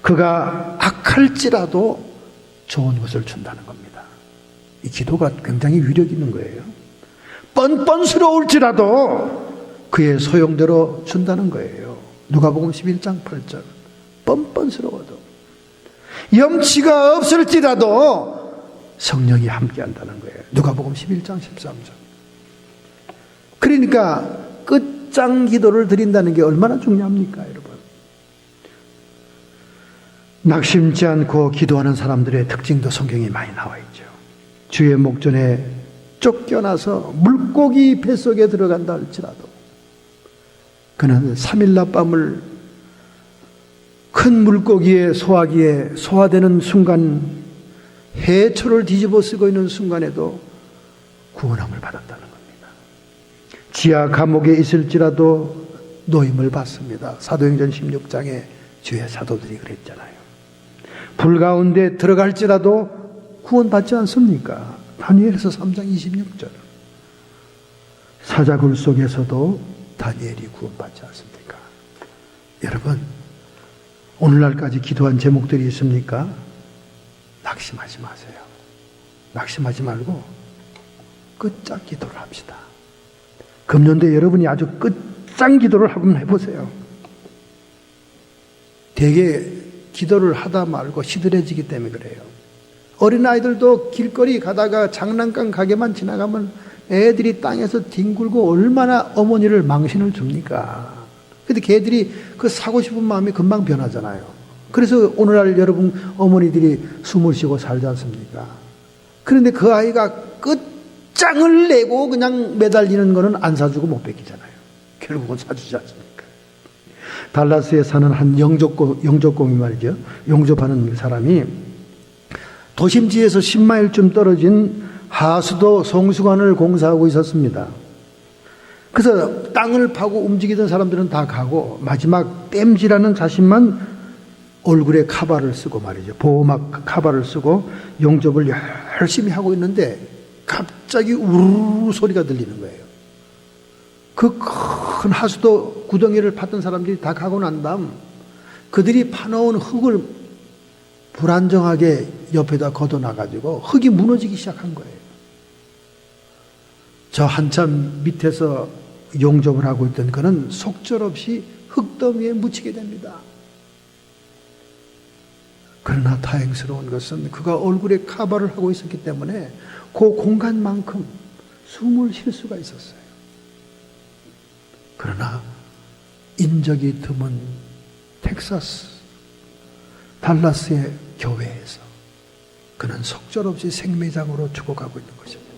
그가 악할지라도 좋은 것을 준다는 겁니다. 이 기도가 굉장히 위력 있는 거예요. 뻔뻔스러울지라도 그의 소용대로 준다는 거예요. 누가복음 11장 8절. 뻔뻔스러워도 염치가 없을지라도 성령이 함께한다는 거예요. 누가복음 11장 13절. 그러니까 끝장 기도를 드린다는 게 얼마나 중요합니까, 여러분? 낙심치 않고 기도하는 사람들의 특징도 성경에 많이 나와 있죠. 주의 목전에 쫓겨나서 물고기 뱃속에 들어간다 할지라도 그는 3일 낮밤을 큰 물고기의 소화기에 소화되는 순간, 해초를 뒤집어 쓰고 있는 순간에도 구원함을 받았다는 겁니다. 지하 감옥에 있을지라도 노임을 받습니다. 사도행전 16장에 주의 사도들이 그랬잖아요. 불 가운데 들어갈지라도 구원받지 않습니까? 다니엘서 3장 26절. 사자굴 속에서도 다니엘이 구원받지 않습니까? 여러분, 오늘날까지 기도한 제목들이 있습니까? 낙심하지 마세요. 낙심하지 말고 끝장 기도를 합시다. 금년도에 여러분이 아주 끝장 기도를 한번 해보세요. 되게 기도를 하다 말고 시들해지기 때문에 그래요. 어린아이들도 길거리 가다가 장난감 가게만 지나가면 애들이 땅에서 뒹굴고 얼마나 어머니를 망신을 줍니까? 근데 걔들이 그 사고 싶은 마음이 금방 변하잖아요. 그래서 오늘날 여러분 어머니들이 숨을 쉬고 살지 않습니까? 그런데 그 아이가 끝장을 내고 그냥 매달리는 거는 안 사주고 못 뺏기잖아요. 결국은 사주지 않습니까? 달라스에 사는 한 영접공이 말이죠. 영접하는 사람이 도심지에서 10마일쯤 떨어진 하수도 송수관을 공사하고 있었습니다. 그래서 땅을 파고 움직이던 사람들은 다 가고 마지막 땜질하는 자신만 얼굴에 카바를 쓰고 말이죠. 보호막 카바를 쓰고 용접을 열심히 하고 있는데 갑자기 우르르 소리가 들리는 거예요. 그 큰 하수도 구덩이를 팠던 사람들이 다 가고 난 다음 그들이 파놓은 흙을 불안정하게 옆에다 걷어놔가지고 흙이 무너지기 시작한 거예요. 저 한참 밑에서 용접을 하고 있던 그는 속절없이 흙더미에 묻히게 됩니다. 그러나 다행스러운 것은 그가 얼굴에 카바를 하고 있었기 때문에 그 공간만큼 숨을 쉴 수가 있었어요. 그러나 인적이 드문 텍사스 달라스의 교회에서 그는 속절없이 생매장으로 죽어가고 있는 것입니다.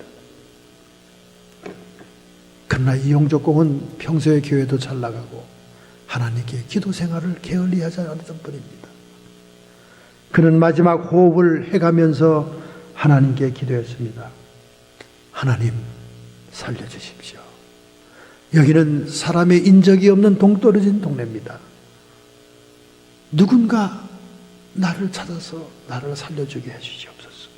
그러나 이 영족공은 평소에 교회도 잘 나가고 하나님께 기도 생활을 게을리하지 않았던 분입니다. 그는 마지막 호흡을 해가면서 하나님께 기도했습니다. 하나님 살려주십시오. 여기는 사람의 인적이 없는 동떨어진 동네입니다. 누군가 나를 찾아서 나를 살려주게 해주시옵소서.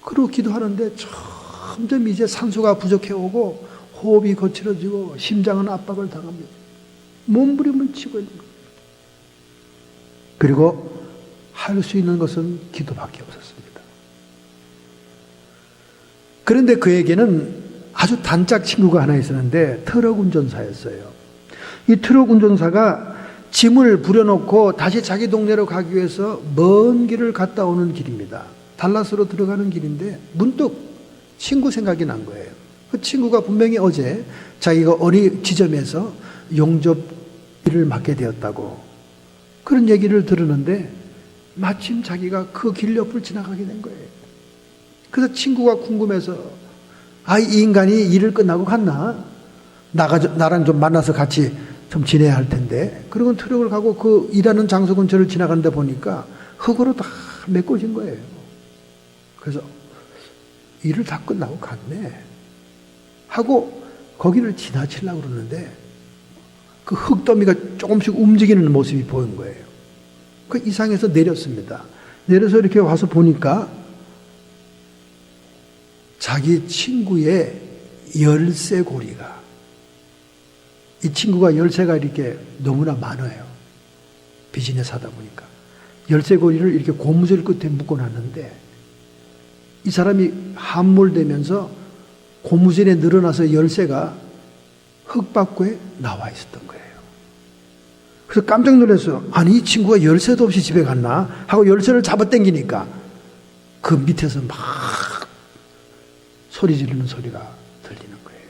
그러고 기도하는데 점점 이제 산소가 부족해오고 호흡이 거칠어지고 심장은 압박을 당합니다. 몸부림을 치고 있는 거예요. 그리고 할 수 있는 것은 기도밖에 없었습니다. 그런데 그에게는 아주 단짝 친구가 하나 있었는데 트럭 운전사였어요. 이 트럭 운전사가 짐을 부려놓고 다시 자기 동네로 가기 위해서 먼 길을 갔다 오는 길입니다. 달라스로 들어가는 길인데 문득 친구 생각이 난 거예요. 그 친구가 분명히 어제 자기가 어느 지점에서 용접일을 맡게 되었다고 그런 얘기를 들었는데 마침 자기가 그 길 옆을 지나가게 된 거예요. 그래서 친구가 궁금해서 이 인간이 일을 끝나고 갔나? 나랑 좀 만나서 같이 좀 지내야 할 텐데. 그리고 트럭을 가고 그 일하는 장소 근처를 지나가는데 보니까 흙으로 다 메꿔진 거예요. 그래서 일을 다 끝나고 갔네 하고 거기를 지나치려고 그러는데 그 흙더미가 조금씩 움직이는 모습이 보인 거예요. 그 이상해서 내렸습니다. 내려서 이렇게 와서 보니까 자기 친구의 열쇠고리가, 이 친구가 열쇠가 이렇게 너무나 많아요. 비즈니스 하다 보니까 열쇠고리를 이렇게 고무줄 끝에 묶어놨는데 이 사람이 함몰되면서 고무줄에 늘어나서 열쇠가 흙밖에 나와 있었던 거예요. 그래서 깜짝 놀라서 아니 이 친구가 열쇠도 없이 집에 갔나 하고 열쇠를 잡아당기니까 그 밑에서 막 소리 지르는 소리가 들리는 거예요.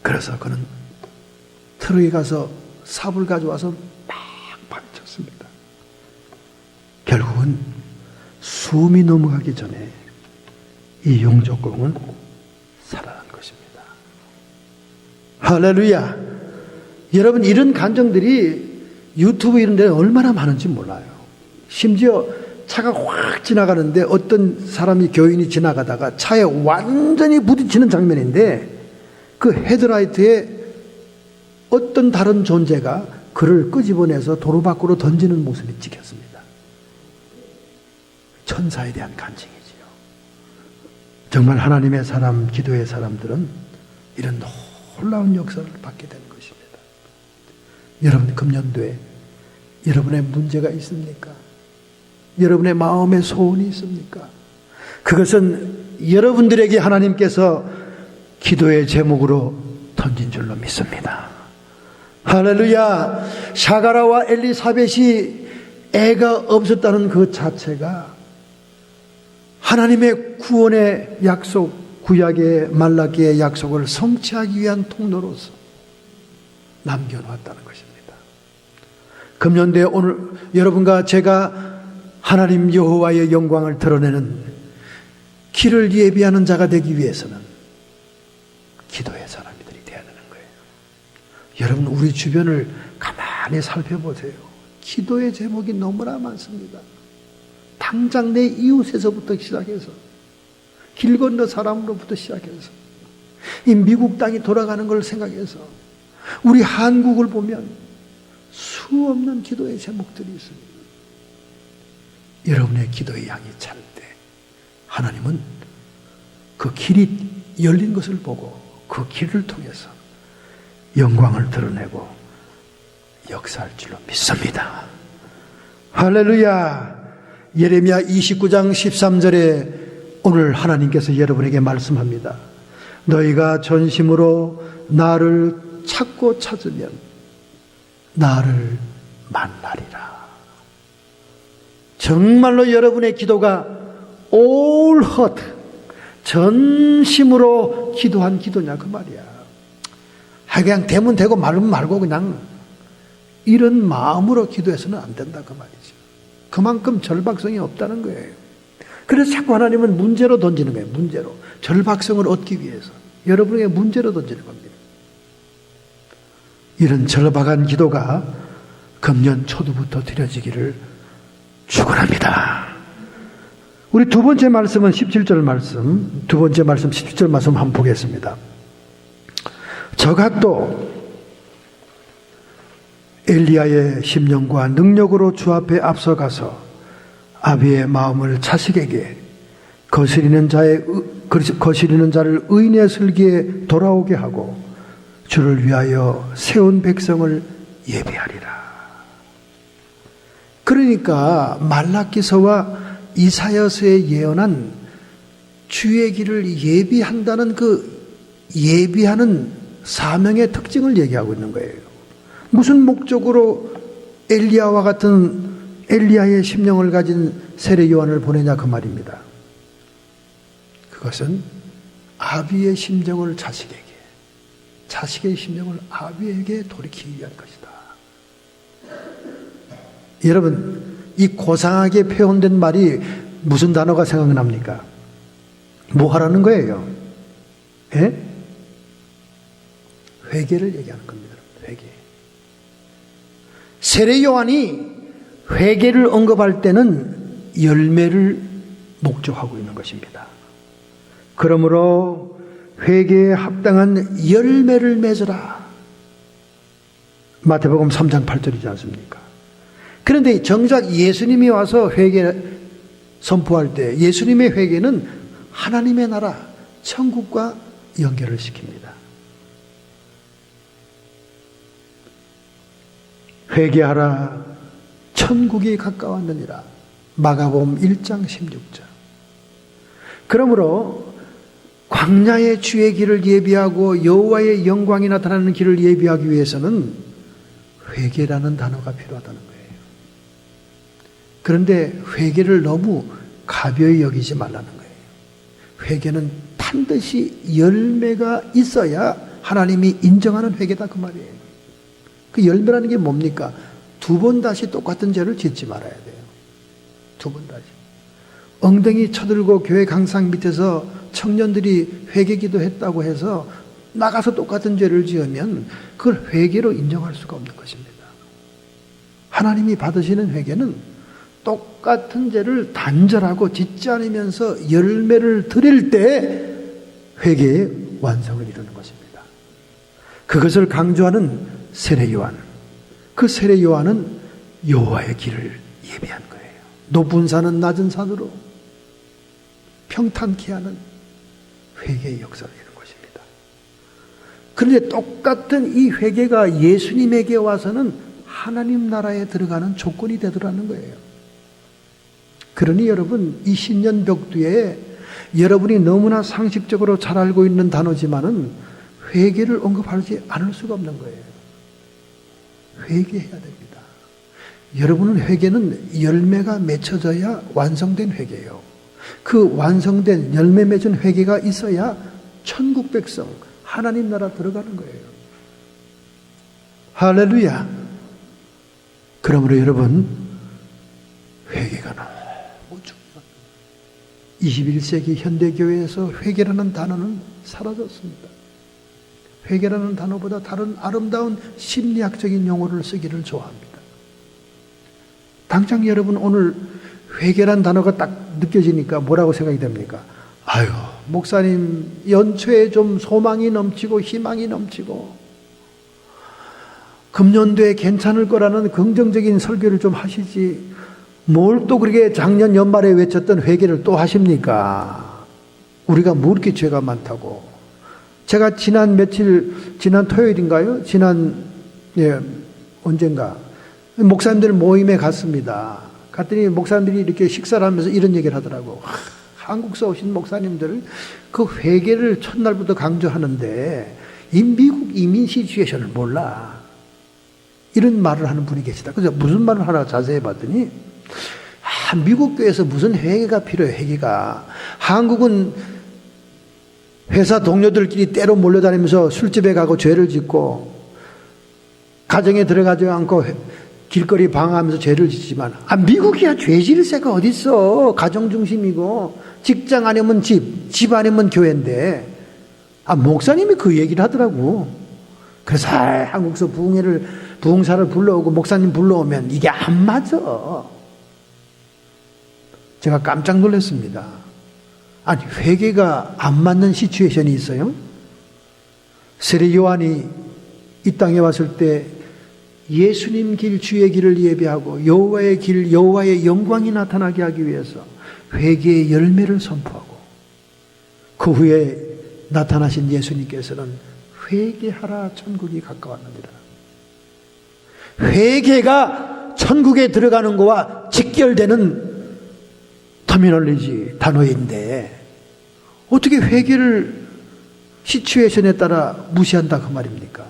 그래서 그는 트럭에 가서 삽을 가져와서 막 파헤쳤습니다. 결국은 숨이 넘어가기 전에 이 용접공은 살아난 것입니다. 할렐루야. 여러분, 이런 간증들이 유튜브 이런 데 얼마나 많은지 몰라요. 심지어 차가 확 지나가는데 어떤 사람이 교인이 지나가다가 차에 완전히 부딪히는 장면인데 그 헤드라이트에 어떤 다른 존재가 그를 끄집어내서 도로 밖으로 던지는 모습이 찍혔습니다. 천사에 대한 간증이지요. 정말 하나님의 사람, 기도의 사람들은 이런 놀라운 역사를 받게 되는 것입니다. 여러분, 금년도에 여러분의 문제가 있습니까? 여러분의 마음에 소원이 있습니까? 그것은 여러분들에게 하나님께서 기도의 제목으로 던진 줄로 믿습니다. 할렐루야. 샤가라와 엘리사벳이 애가 없었다는 그 자체가 하나님의 구원의 약속, 구약의 말라기의 약속을 성취하기 위한 통로로서 남겨놓았다는 것입니다. 금년도에 오늘 여러분과 제가 하나님 여호와의 영광을 드러내는 길을 예비하는 자가 되기 위해서는 기도의 사람들이 되어야 되는 거예요. 여러분, 우리 주변을 가만히 살펴보세요. 기도의 제목이 너무나 많습니다. 당장 내 이웃에서부터 시작해서 길 건너 사람으로부터 시작해서 이 미국 땅이 돌아가는 걸 생각해서 우리 한국을 보면 수없는 기도의 제목들이 있습니다. 여러분의 기도의 양이 찰 때 하나님은 그 길이 열린 것을 보고 그 길을 통해서 영광을 드러내고 역사할 줄로 믿습니다. 할렐루야. 예레미야 29장 13절에 오늘 하나님께서 여러분에게 말씀합니다. 너희가 전심으로 나를 찾고 찾으면 나를 만나리라. 정말로 여러분의 기도가 all heart, 전심으로 기도한 기도냐 그 말이야. 그냥 되면 되고 말면 말고 그냥 이런 마음으로 기도해서는 안 된다 그 말이죠. 그만큼 절박성이 없다는 거예요. 그래서 자꾸 하나님은 문제로 던지는 거예요. 문제로. 절박성을 얻기 위해서 여러분에게 문제로 던지는 겁니다. 이런 절박한 기도가 금년 초도부터 드려지기를 축원합니다. 우리 두 번째 말씀은 17절 말씀, 두 번째 말씀 17절 말씀 한번 보겠습니다. 저가 또 엘리야의 심령과 능력으로 주 앞에 앞서가서 아비의 마음을 자식에게 거스리는 자를 의인의 슬기에 돌아오게 하고 주를 위하여 세운 백성을 예비하리라. 그러니까 말라기서와 이사야서에 예언한 주의 길을 예비한다는 그 예비하는 사명의 특징을 얘기하고 있는 거예요. 무슨 목적으로 엘리야와 같은 엘리야의 심령을 가진 세례 요한을 보내냐 그 말입니다. 그것은 아비의 심정을 자식에게, 자식의 심정을 아비에게 돌이키기 위한 것이다. 여러분, 이 고상하게 표현된 말이 무슨 단어가 생각납니까? 뭐 하라는 거예요? 예? 회개를 얘기하는 겁니다. 회개. 세례 요한이 회개를 언급할 때는 열매를 목적하고 있는 것입니다. 그러므로 회개에 합당한 열매를 맺으라. 마태복음 3장 8절이지 않습니까? 그런데 정작 예수님이 와서 회개 선포할 때 예수님의 회개는 하나님의 나라, 천국과 연결을 시킵니다. 회개하라, 천국이 가까웠느니라. 마가복음 1장 16절. 그러므로 광야의 주의 길을 예비하고 여호와의 영광이 나타나는 길을 예비하기 위해서는 회개라는 단어가 필요하다는 거예요. 그런데 회개를 너무 가벼이 여기지 말라는 거예요. 회개는 반드시 열매가 있어야 하나님이 인정하는 회개다, 그 말이에요. 그 열매라는 게 뭡니까? 두 번 다시 똑같은 죄를 짓지 말아야 돼요. 두 번 다시. 엉덩이 쳐들고 교회 강상 밑에서 청년들이 회개기도 했다고 해서 나가서 똑같은 죄를 지으면 그걸 회개로 인정할 수가 없는 것입니다. 하나님이 받으시는 회개는 똑같은 죄를 단절하고 짓지 않으면서 열매를 드릴 때 회개의 완성을 이루는 것입니다. 그것을 강조하는 세례 요한. 그 세례 요한은 여호와의 길을 예비한 거예요. 높은 산은 낮은 산으로 평탄케 하는 회개의 역사를 이루는 것입니다. 그런데 똑같은 이 회개가 예수님에게 와서는 하나님 나라에 들어가는 조건이 되더라는 거예요. 그러니 여러분, 이 신년 벽두에 여러분이 너무나 상식적으로 잘 알고 있는 단어지만은 회개를 언급하지 않을 수가 없는 거예요. 회개해야 됩니다. 여러분은 회개는 열매가 맺혀져야 완성된 회개예요. 그 완성된 열매 맺은 회개가 있어야 천국 백성, 하나님 나라 들어가는 거예요. 할렐루야. 그러므로 여러분, 회개가 너무 중요합니다. 21세기 현대교회에서 회개라는 단어는 사라졌습니다. 회개라는 단어보다 다른 아름다운 심리학적인 용어를 쓰기를 좋아합니다. 당장 여러분 오늘 회개란 단어가 딱 느껴지니까 뭐라고 생각이 됩니까? 아유, 목사님 연초에 좀 소망이 넘치고 희망이 넘치고 금년도에 괜찮을 거라는 긍정적인 설교를 좀 하시지 뭘 또 그렇게 작년 연말에 외쳤던 회개를 또 하십니까? 우리가 뭐 이렇게 죄가 많다고. 제가 지난 토요일인가요? 언젠가 목사님들 모임에 갔습니다. 갔더니 목사님들이 이렇게 식사를 하면서 이런 얘기를 하더라고. 한국서 오신 목사님들 그 회개를 첫날부터 강조하는데 이 미국 이민 시츄에이션을 몰라. 이런 말을 하는 분이 계시다. 그래서 무슨 말을 하나 자세히 봤더니 미국 교회에서 무슨 회개가 필요해. 회개가. 한국은 회사 동료들끼리 때로 몰려다니면서 술집에 가고 죄를 짓고 가정에 들어가지 않고 길거리 방황하면서 죄를 짓지만 미국이야 죄 지을 새가 어딨어. 가정 중심이고 직장 아니면 집 아니면 교회인데 목사님이 그 얘기를 하더라고. 그래서 한국서 부흥사를 불러오고 목사님 불러오면 이게 안 맞아. 제가 깜짝 놀랐습니다. 아니 회개가 안 맞는 시츄에이션이 있어요? 세례 요한이 이 땅에 왔을 때 예수님 길, 주의 길을 예비하고 여호와의 길, 여호와의 영광이 나타나게 하기 위해서 회개의 열매를 선포하고 그 후에 나타나신 예수님께서는 회개하라 천국이 가까웠느니라. 회개가 천국에 들어가는 거와 직결되는 터미널리지 단어인데 어떻게 회개를 시츄에이션에 따라 무시한다 그 말입니까?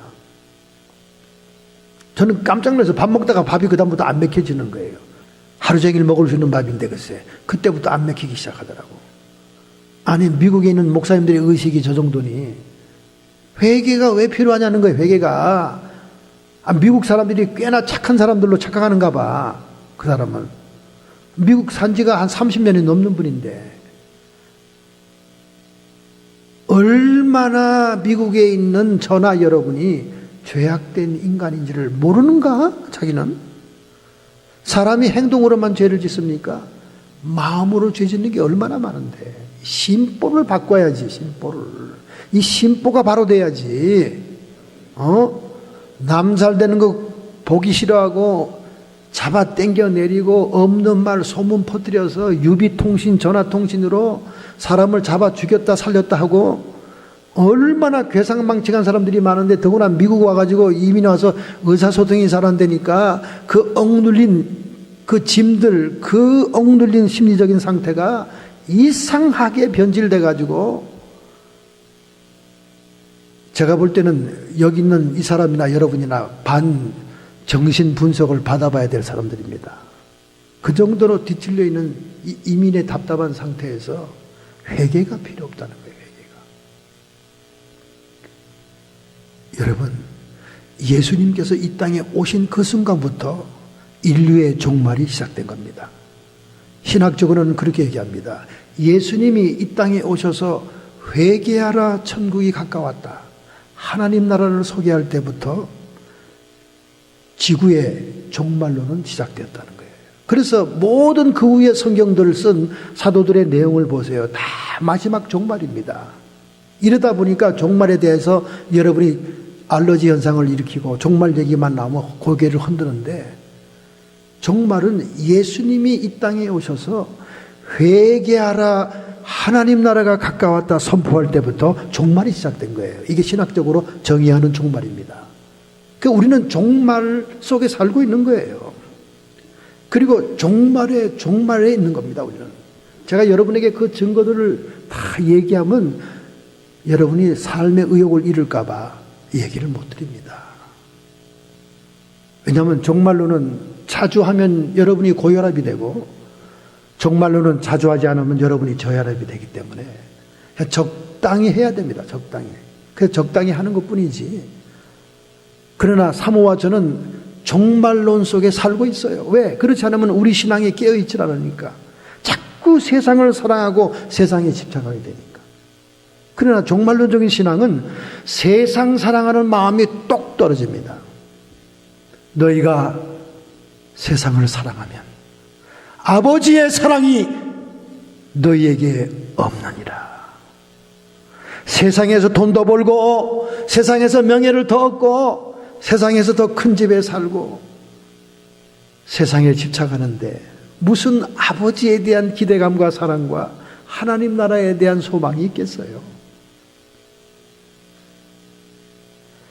저는 깜짝 놀라서 밥 먹다가 밥이 그다음부터 안 먹혀지는 거예요. 하루 종일 먹을 수 있는 밥인데 글쎄 그때부터 안 먹히기 시작하더라고. 아니, 미국에 있는 목사님들의 의식이 저 정도니 회개가 왜 필요하냐는 거예요. 회개가. 미국 사람들이 꽤나 착한 사람들로 착각하는가 봐. 그 사람은 미국 산지가 한 30년이 넘는 분인데 얼마나 미국에 있는 저나 여러분이 죄악된 인간인지를 모르는가? 자기는 사람이 행동으로만 죄를 짓습니까? 마음으로 죄 짓는 게 얼마나 많은데 심보를 바꿔야지. 심보를. 이 심보가 바로 돼야지. 남살되는 거 보기 싫어하고 잡아 당겨 내리고 없는 말 소문 퍼뜨려서 유비통신 전화통신으로 사람을 잡아 죽였다 살렸다 하고 얼마나 괴상망측한 사람들이 많은데 더구나 미국 와가지고 이민 와서 의사소통이 잘 안 되니까 그 억눌린 그 짐들, 그 억눌린 심리적인 상태가 이상하게 변질돼 가지고 제가 볼 때는 여기 있는 이 사람이나 여러분이나 반 정신 분석을 받아봐야 될 사람들입니다. 그 정도로 뒤틀려 있는 이 이민의 답답한 상태에서 회개가 필요 없다는 거예요. 회개가. 여러분, 예수님께서 이 땅에 오신 그 순간부터 인류의 종말이 시작된 겁니다. 신학적으로는 그렇게 얘기합니다. 예수님이 이 땅에 오셔서 회개하라, 천국이 가까웠다, 하나님 나라를 소개할 때부터 지구의 종말론은 시작되었다는 거예요. 그래서 모든 그 후에 성경들을 쓴 사도들의 내용을 보세요. 다 마지막 종말입니다. 이러다 보니까 종말에 대해서 여러분이 알러지 현상을 일으키고 종말 얘기만 나오면 고개를 흔드는데, 종말은 예수님이 이 땅에 오셔서 회개하라, 하나님 나라가 가까웠다 선포할 때부터 종말이 시작된 거예요. 이게 신학적으로 정의하는 종말입니다. 그러니까 우리는 종말 속에 살고 있는 거예요. 그리고 종말에 있는 겁니다. 우리는. 제가 여러분에게 그 증거들을 다 얘기하면 여러분이 삶의 의욕을 잃을까 봐 얘기를 못 드립니다. 왜냐하면 종말로는 자주 하면 여러분이 고혈압이 되고, 종말로는 자주 하지 않으면 여러분이 저혈압이 되기 때문에 적당히 해야 됩니다. 적당히. 그래서 적당히 하는 것뿐이지. 그러나 사모와 저는 종말론 속에 살고 있어요. 왜? 그렇지 않으면 우리 신앙에 깨어있질 않으니까. 자꾸 세상을 사랑하고 세상에 집착하게 되니까. 그러나 종말론적인 신앙은 세상 사랑하는 마음이 똑 떨어집니다. 너희가 세상을 사랑하면 아버지의 사랑이 너희에게 없느니라. 세상에서 돈 더 벌고, 세상에서 명예를 더 얻고, 세상에서 더 큰 집에 살고, 세상에 집착하는데 무슨 아버지에 대한 기대감과 사랑과 하나님 나라에 대한 소망이 있겠어요?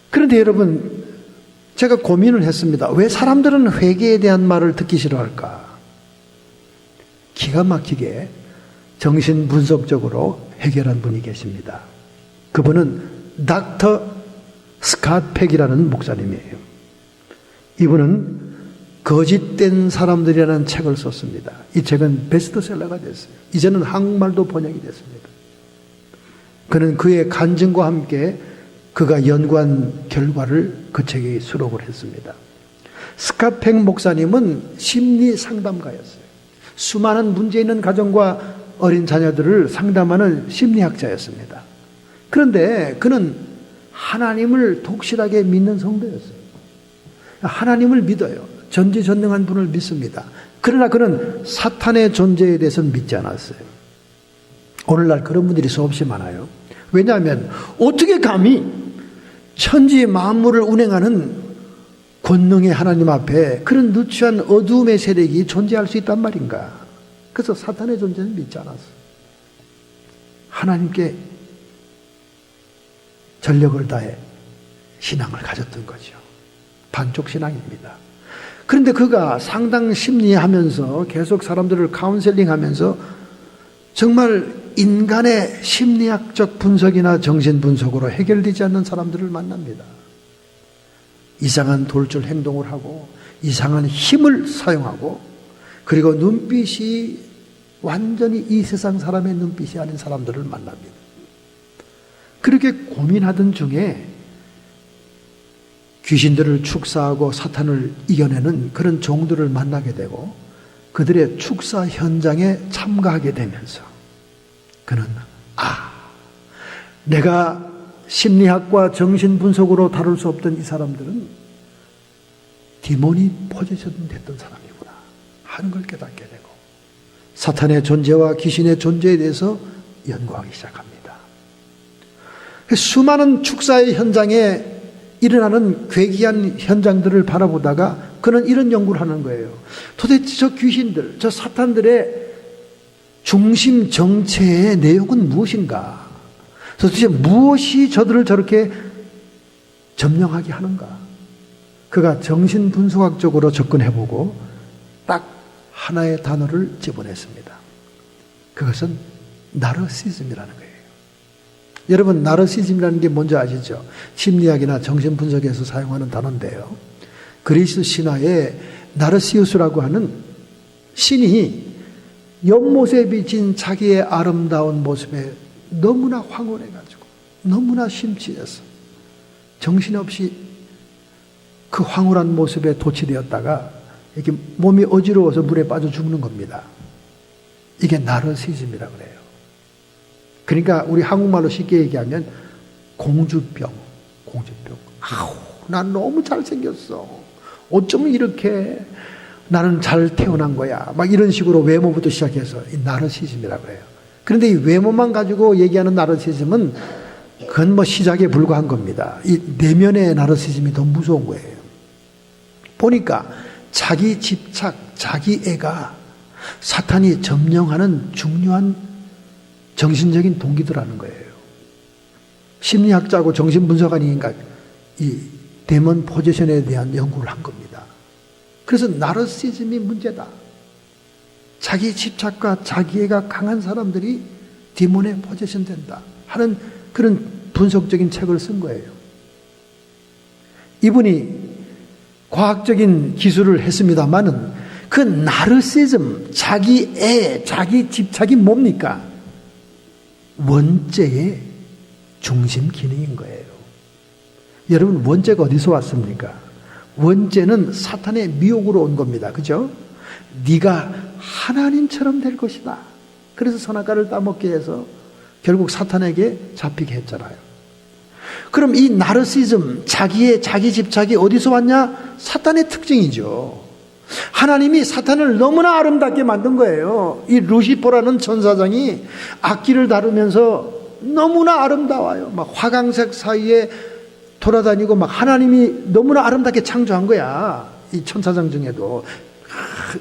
그런데 여러분, 제가 고민을 했습니다. 왜 사람들은 회개에 대한 말을 듣기 싫어할까? 기가 막히게 정신분석적으로 해결한 분이 계십니다. 그분은 닥터 스캇 팩이라는 목사님이에요. 이분은 거짓된 사람들이라는 책을 썼습니다. 이 책은 베스트셀러가 됐어요. 이제는 한국말도 번역이 됐습니다. 그는 그의 간증과 함께 그가 연구한 결과를 그 책에 수록을 했습니다. 스캇 팩 목사님은 심리 상담가였어요. 수많은 문제 있는 가정과 어린 자녀들을 상담하는 심리학자였습니다. 그런데 그는 하나님을 독실하게 믿는 성도였어요. 하나님을 믿어요. 전지전능한 분을 믿습니다. 그러나 그는 사탄의 존재에 대해서는 믿지 않았어요. 오늘날 그런 분들이 수없이 많아요. 왜냐하면 어떻게 감히 천지 만물을 운행하는 권능의 하나님 앞에 그런 누추한 어두움의 세력이 존재할 수 있단 말인가. 그래서 사탄의 존재는 믿지 않았어요. 하나님께 전력을 다해 신앙을 가졌던 거죠. 반쪽 신앙입니다. 그런데 그가 상담 심리하면서 계속 사람들을 카운셀링하면서 정말 인간의 심리학적 분석이나 정신 분석으로 해결되지 않는 사람들을 만납니다. 이상한 돌출 행동을 하고 이상한 힘을 사용하고, 그리고 눈빛이 완전히 이 세상 사람의 눈빛이 아닌 사람들을 만납니다. 그렇게 고민하던 중에 귀신들을 축사하고 사탄을 이겨내는 그런 종들을 만나게 되고 그들의 축사 현장에 참가하게 되면서 그는 내가 심리학과 정신분석으로 다룰 수 없던 이 사람들은 디모니 포지션 됐던 사람이구나 하는 걸 깨닫게 되고 사탄의 존재와 귀신의 존재에 대해서 연구하기 시작합니다. 수많은 축사의 현장에 일어나는 괴기한 현장들을 바라보다가 그는 이런 연구를 하는 거예요. 도대체 저 귀신들, 저 사탄들의 중심 정체의 내용은 무엇인가? 도대체 무엇이 저들을 저렇게 점령하게 하는가? 그가 정신분석학적으로 접근해보고 딱 하나의 단어를 집어냈습니다. 그것은 나르시즘이라는 거예요. 여러분, 나르시즘이라는 게 뭔지 아시죠? 심리학이나 정신분석에서 사용하는 단어인데요. 그리스 신화에 나르시우스라고 하는 신이 연못에 비친 자기의 아름다운 모습에 너무나 황홀해가지고 너무나 심취해서 정신없이 그 황홀한 모습에 도취되었다가 이렇게 몸이 어지러워서 물에 빠져 죽는 겁니다. 이게 나르시즘이라고 그래요. 그러니까 우리 한국말로 쉽게 얘기하면 공주병. 난 너무 잘생겼어. 어쩌면 이렇게 나는 잘 태어난 거야. 막 이런 식으로 외모부터 시작해서 이 나르시즘이라고 해요. 그런데 이 외모만 가지고 얘기하는 나르시즘은 그건 뭐 시작에 불과한 겁니다. 이 내면의 나르시즘이 더 무서운 거예요. 보니까 자기 집착, 자기 애가 사탄이 점령하는 중요한 정신적인 동기들하는 거예요. 심리학자고 정신분석하니까 이 데몬 포지션에 대한 연구를 한 겁니다. 그래서 나르시즘이 문제다. 자기 집착과 자기애가 강한 사람들이 디몬에 포지션 된다 하는 그런 분석적인 책을 쓴 거예요. 이분이 과학적인 기술을 했습니다마는 그 나르시즘, 자기애, 자기 집착이 뭡니까? 원죄의 중심 기능인 거예요. 여러분, 원죄가 어디서 왔습니까? 원죄는 사탄의 미혹으로 온 겁니다. 그죠? 네가 하나님처럼 될 것이다. 그래서 선악과를 따먹게 해서 결국 사탄에게 잡히게 했잖아요. 그럼 이 나르시즘, 자기의 자기 집착이 어디서 왔냐? 사탄의 특징이죠. 하나님이 사탄을 너무나 아름답게 만든 거예요. 이 루시퍼라는 천사장이 악기를 다루면서 너무나 아름다워요. 막 화강색 사이에 돌아다니고 막 하나님이 너무나 아름답게 창조한 거야. 이 천사장 중에도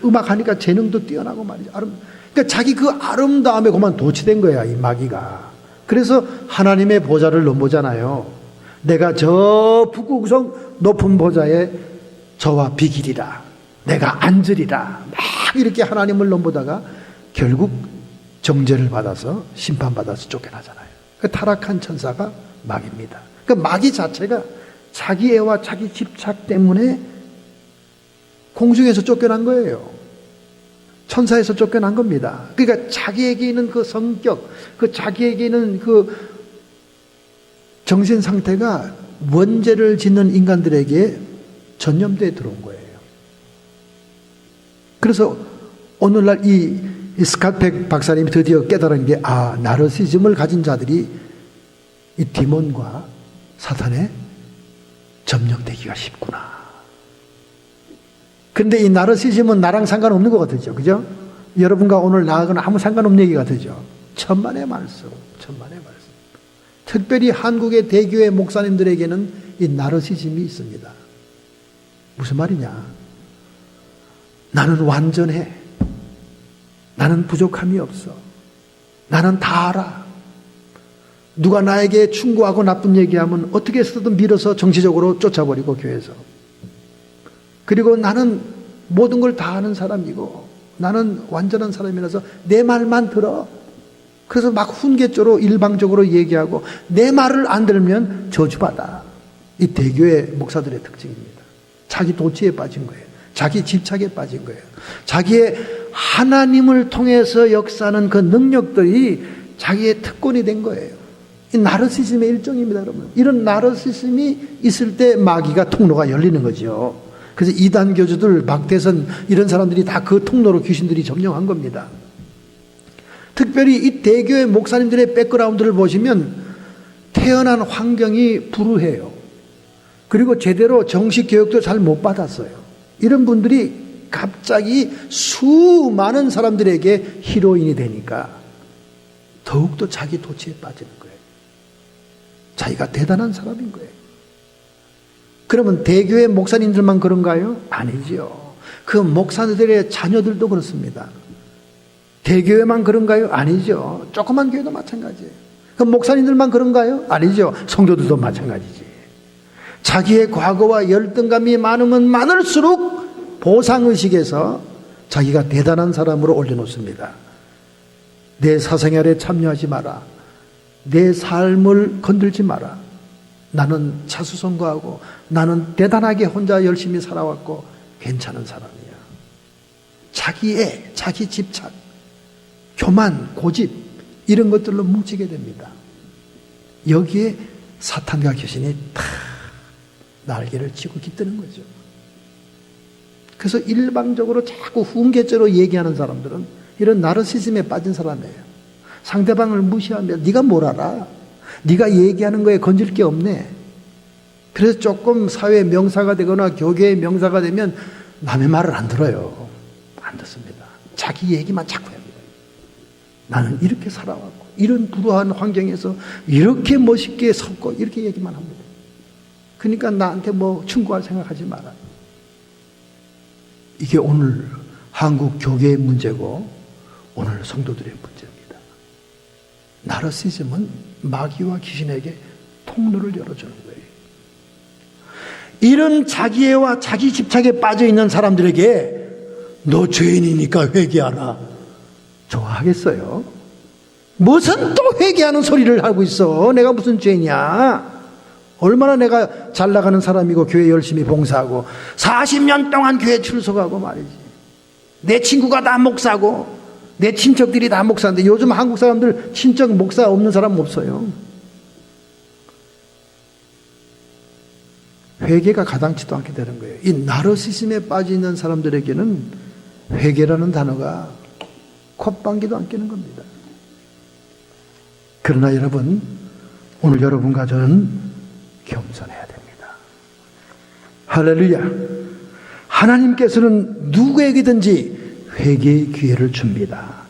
음악하니까 재능도 뛰어나고 말이죠. 그러니까 자기 그 아름다움에 그만 도취된 거야, 이 마귀가. 그래서 하나님의 보좌를 넘보잖아요. 내가 저 북극성 높은 보좌에 저와 비기리라. 내가 앉으리라. 막 이렇게 하나님을 넘보다가 결국 정죄를 받아서 심판받아서 쫓겨나잖아요. 그 타락한 천사가 마귀입니다. 그 마귀 자체가 자기 애와 자기 집착 때문에 공중에서 쫓겨난 거예요. 천사에서 쫓겨난 겁니다. 그러니까 자기에게 있는 그 성격, 그 자기에게 있는 그 정신 상태가 원죄를 짓는 인간들에게 전염되어 들어온 거예요. 그래서 오늘날 이 스캇백 박사님이 드디어 깨달은 게 나르시즘을 가진 자들이 이 디몬과 사탄에 점령되기가 쉽구나. 근데 이 나르시즘은 나랑 상관없는 것 같으죠. 그죠? 여러분과 오늘 나하고는 아무 상관없는 얘기 같으죠. 천만의 말씀. 특별히 한국의 대교회 목사님들에게는 이 나르시즘이 있습니다. 무슨 말이냐? 나는 완전해. 나는 부족함이 없어. 나는 다 알아. 누가 나에게 충고하고 나쁜 얘기하면 어떻게 해서든 밀어서 정치적으로 쫓아버리고 교회에서. 그리고 나는 모든 걸 다 아는 사람이고 나는 완전한 사람이라서 내 말만 들어. 그래서 막 훈계조로 일방적으로 얘기하고 내 말을 안 들으면 저주받아. 이 대교회 목사들의 특징입니다. 자기 도취에 빠진 거예요. 자기 집착에 빠진 거예요. 자기의 하나님을 통해서 역사하는 그 능력들이 자기의 특권이 된 거예요. 이 나르시즘의 일종입니다, 여러분. 이런 나르시즘이 있을 때 마귀가 통로가 열리는 거죠. 그래서 이단 교주들, 박대선 이런 사람들이 다 그 통로로 귀신들이 점령한 겁니다. 특별히 이 대교회 목사님들의 백그라운드를 보시면 태어난 환경이 불우해요. 그리고 제대로 정식 교육도 잘 못 받았어요. 이런 분들이 갑자기 수많은 사람들에게 히로인이 되니까 더욱더 자기 도취에 빠지는 거예요. 자기가 대단한 사람인 거예요. 그러면 대교회 목사님들만 그런가요? 아니죠. 그 목사들의 자녀들도 그렇습니다. 대교회만 그런가요? 아니죠. 조그만 교회도 마찬가지예요. 그 목사님들만 그런가요? 아니죠. 성도들도 마찬가지지. 자기의 과거와 열등감이 많으면 많을수록 보상의식에서 자기가 대단한 사람으로 올려놓습니다. 내 사생활에 참여하지 마라. 내 삶을 건들지 마라. 나는 자수성가하고 나는 대단하게 혼자 열심히 살아왔고 괜찮은 사람이야. 자기애, 자기 집착, 교만, 고집 이런 것들로 뭉치게 됩니다. 여기에 사탄과 귀신이 다 날개를 치고 깃드는 거죠. 그래서 일방적으로 자꾸 훈계죄로 얘기하는 사람들은 이런 나르시즘에 빠진 사람이에요. 상대방을 무시하며 네가 뭘 알아? 네가 얘기하는 거에 건질 게 없네. 그래서 조금 사회 명사가 되거나 교계의 명사가 되면 남의 말을 안 들어요. 안 듣습니다. 자기 얘기만 자꾸 합니다. 나는 이렇게 살아왔고 이런 불우한 환경에서 이렇게 멋있게 섰고 이렇게 얘기만 합니다. 그러니까 나한테 뭐 충고할 생각하지 마라. 이게 오늘 한국 교계의 문제고 오늘 성도들의 문제입니다. 나르시즘은 마귀와 귀신에게 통로를 열어주는 거예요. 이런 자기애와 자기 집착에 빠져있는 사람들에게 너 죄인이니까 회개하라. 좋아하겠어요? 무슨 또 회개하는 소리를 하고 있어. 내가 무슨 죄냐. 얼마나 내가 잘 나가는 사람이고 교회 열심히 봉사하고 40년 동안 교회 출석하고 말이지. 내 친구가 다 목사고 내 친척들이 다 목사인데 요즘 한국 사람들 친척 목사 없는 사람 없어요. 회개가 가당치도 않게 되는 거예요. 이 나르시즘에 빠져 있는 사람들에게는 회개라는 단어가 콧방귀도 안 끼는 겁니다. 그러나 여러분, 오늘 여러분과 저는 겸손해야 됩니다. 할렐루야. 하나님께서는 누구에게든지 회개의 기회를 줍니다.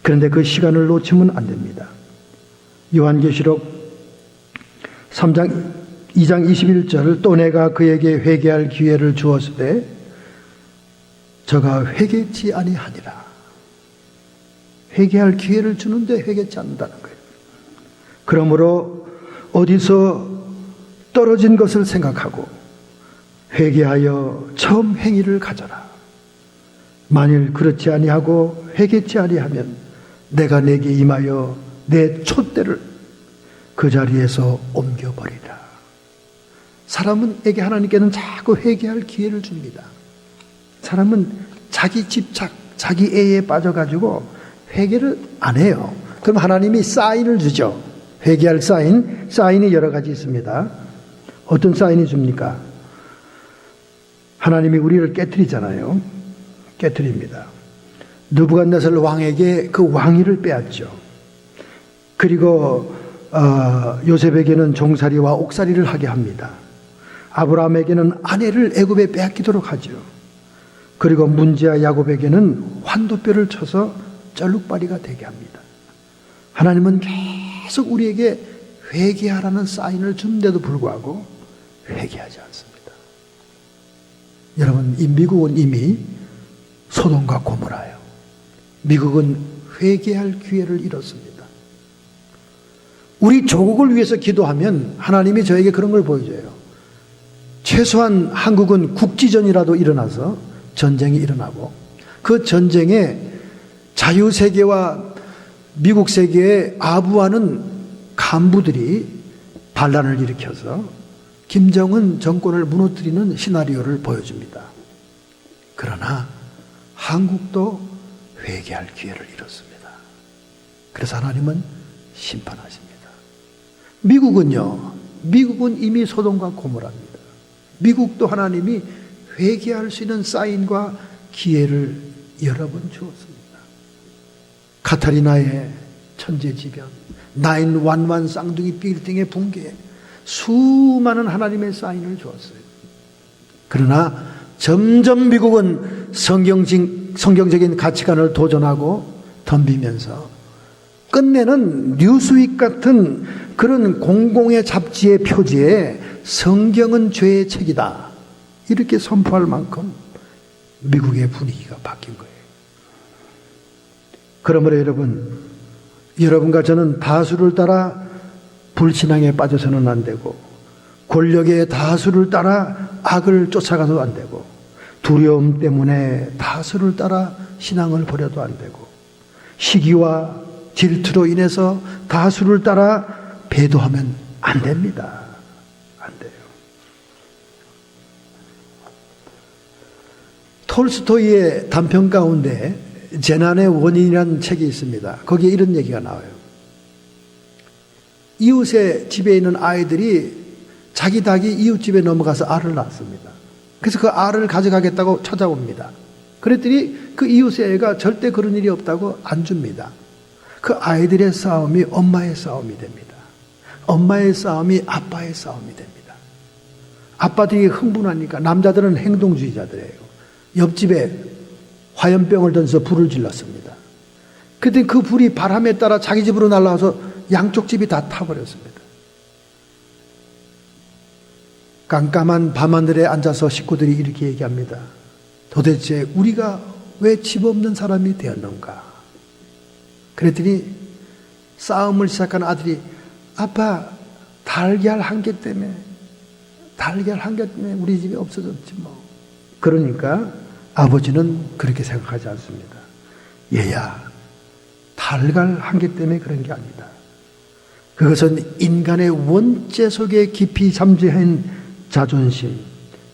그런데 그 시간을 놓치면 안 됩니다. 요한계시록 2장 21절 또 내가 그에게 회개할 기회를 주었을 때 저가 회개치 아니하니라. 회개할 기회를 주는데 회개치 않는다는 거예요. 그러므로 어디서 떨어진 것을 생각하고 회개하여 처음 행위를 가져라. 만일 그렇지 아니하고 회개치 아니하면 내가 내게 임하여 내 촛대를 그 자리에서 옮겨버리라. 사람에게 하나님께는 자꾸 회개할 기회를 줍니다. 사람은 자기 집착, 자기 애에 빠져가지고 회개를 안 해요. 그럼 하나님이 사인을 주죠. 회개할 사인이 여러 가지 있습니다. 어떤 사인이 줍니까? 하나님이 우리를 깨트리잖아요. 깨트립니다. 느부갓네살 왕에게 그 왕위를 빼앗죠. 그리고 요셉에게는 종살이와 옥살이를 하게 합니다. 아브라함에게는 아내를 애굽에 빼앗기도록 하죠. 그리고 문제아 야곱에게는 환도뼈를 쳐서 쩔룩바리가 되게 합니다. 하나님은 계속 우리에게 회개하라는 사인을 준데도 불구하고 회개하지 않습니다. 여러분, 이 미국은 이미 소돔과 고모라예요. 미국은 회개할 기회를 잃었습니다. 우리 조국을 위해서 기도하면 하나님이 저에게 그런 걸 보여줘요. 최소한 한국은 국지전이라도 일어나서 전쟁이 일어나고 그 전쟁에 자유세계와 미국 세계에 아부하는 간부들이 반란을 일으켜서 김정은 정권을 무너뜨리는 시나리오를 보여줍니다. 그러나 한국도 회개할 기회를 잃었습니다. 그래서 하나님은 심판하십니다. 미국은요, 미국은 이미 소돔과 고모라입니다. 미국도 하나님이 회개할 수 있는 사인과 기회를 여러 번 주었습니다. 카타리나의 천재지변, 911 쌍둥이 빌딩의 붕괴, 수많은 하나님의 사인을 주었어요. 그러나 점점 미국은 성경적인 가치관을 도전하고 덤비면서 끝내는 뉴스윅 같은 그런 공공의 잡지의 표지에 성경은 죄의 책이다, 이렇게 선포할 만큼 미국의 분위기가 바뀐 거예요. 그러므로 여러분과 저는 다수를 따라 불신앙에 빠져서는 안 되고, 권력의 다수를 따라 악을 쫓아가도 안 되고, 두려움 때문에 다수를 따라 신앙을 버려도 안 되고, 시기와 질투로 인해서 다수를 따라 배도하면 안 됩니다. 안 돼요. 톨스토이의 단편 가운데 재난의 원인이라는 책이 있습니다. 거기에 이런 얘기가 나와요. 이웃의 집에 있는 아이들이 자기 닭이 이웃집에 넘어가서 알을 낳습니다. 그래서 그 알을 가져가겠다고 찾아옵니다. 그랬더니 그 이웃의 애가 절대 그런 일이 없다고 안 줍니다. 그 아이들의 싸움이 엄마의 싸움이 됩니다. 엄마의 싸움이 아빠의 싸움이 됩니다. 아빠들이 흥분하니까, 남자들은 행동주의자들이에요. 옆집에 화염병을 던져서 불을 질렀습니다. 그때 그 불이 바람에 따라 자기 집으로 날아와서 양쪽 집이 다 타버렸습니다. 깜깜한 밤하늘에 앉아서 식구들이 이렇게 얘기합니다. 도대체 우리가 왜 집 없는 사람이 되었는가? 그랬더니 싸움을 시작한 아들이, 아빠, 달걀 한 개 때문에 우리 집이 없어졌지 뭐. 그러니까 아버지는 그렇게 생각하지 않습니다. 얘야, 달걀 한 개 때문에 그런 게 아니다. 그것은 인간의 원죄 속에 깊이 잠재한 자존심,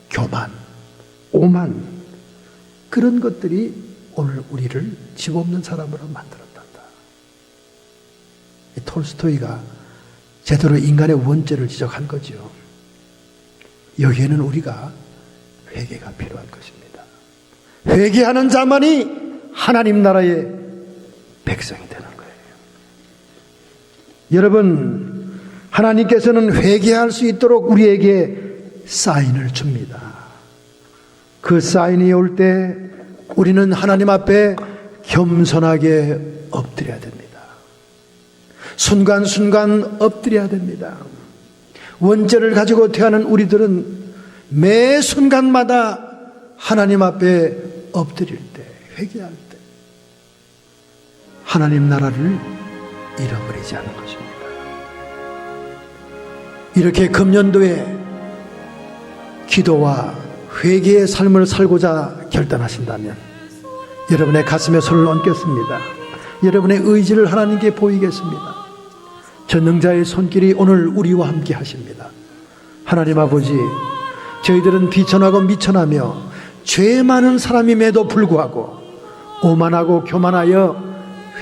교만, 오만, 그런 것들이 오늘 우리를 집 없는 사람으로 만들었단다. 톨스토이가 제대로 인간의 원죄를 지적한 거죠. 여기에는 우리가 회개가 필요한 것입니다. 회개하는 자만이 하나님 나라의 백성이 되는 거예요. 여러분, 하나님께서는 회개할 수 있도록 우리에게 사인을 줍니다. 그 사인이 올 때 우리는 하나님 앞에 겸손하게 엎드려야 됩니다. 순간순간 엎드려야 됩니다. 원죄를 가지고 태어난 우리들은 매 순간마다 하나님 앞에 엎드릴 때, 회개할 때 하나님 나라를 잃어버리지 않는 것입니다. 이렇게 금년도에 기도와 회개의 삶을 살고자 결단하신다면 여러분의 가슴에 손을 얹겠습니다. 여러분의 의지를 하나님께 보이겠습니다. 전능자의 손길이 오늘 우리와 함께 하십니다. 하나님 아버지, 저희들은 비천하고 미천하며 죄 많은 사람임에도 불구하고 오만하고 교만하여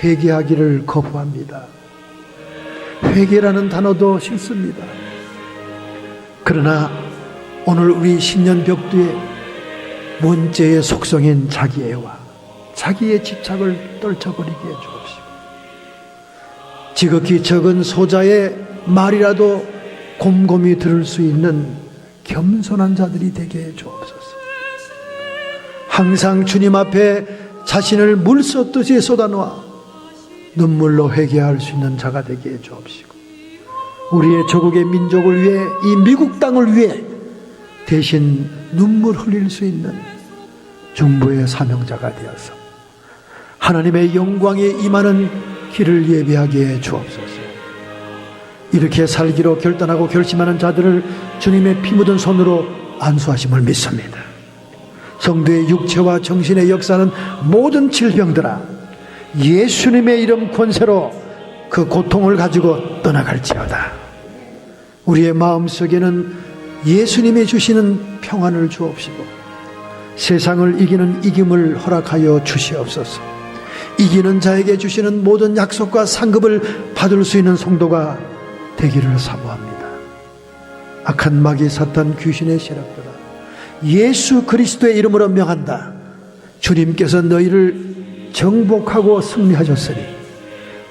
회개하기를 거부합니다. 회개라는 단어도 싫습니다. 그러나 오늘 우리 신년 벽두에 원죄의 속성인 자기애와 자기의 집착을 떨쳐버리게 해주옵시고, 지극히 적은 소자의 말이라도 곰곰이 들을 수 있는 겸손한 자들이 되게 해주옵소서. 항상 주님 앞에 자신을 물 쏟듯이 쏟아놓아 눈물로 회개할 수 있는 자가 되게 해주옵시고, 우리의 조국의 민족을 위해, 이 미국 땅을 위해 대신 눈물 흘릴 수 있는 중보의 사명자가 되어서 하나님의 영광에 임하는 길을 예비하게 해 주옵소서. 이렇게 살기로 결단하고 결심하는 자들을 주님의 피 묻은 손으로 안수하심을 믿습니다. 성도의 육체와 정신의 역사는 모든 질병들아 예수님의 이름 권세로 그 고통을 가지고 떠나갈지어다. 우리의 마음속에는 예수님이 주시는 평안을 주옵시고 세상을 이기는 이김을 허락하여 주시옵소서. 이기는 자에게 주시는 모든 약속과 상급을 받을 수 있는 성도가 되기를 사모합니다. 악한 마귀 사탄 귀신의 세력들아, 예수 그리스도의 이름으로 명한다. 주님께서 너희를 정복하고 승리하셨으니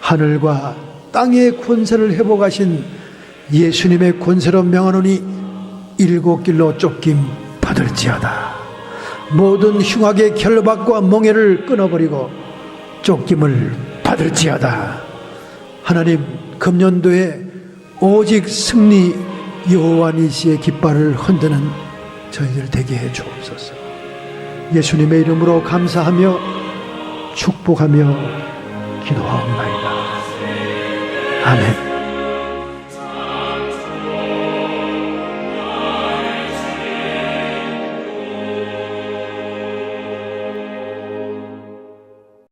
하늘과 땅의 권세를 회복하신 예수님의 권세로 명하노니 일곱 길로 쫓김 받을지어다. 모든 흉악의 결박과 멍에를 끊어버리고 쫓김을 받을지어다. 하나님, 금년도에 오직 승리 여호와 니시의 깃발을 흔드는 저희들 되게 해 주옵소서. 예수님의 이름으로 감사하며 축복하며 기도하옵나이다. 아멘.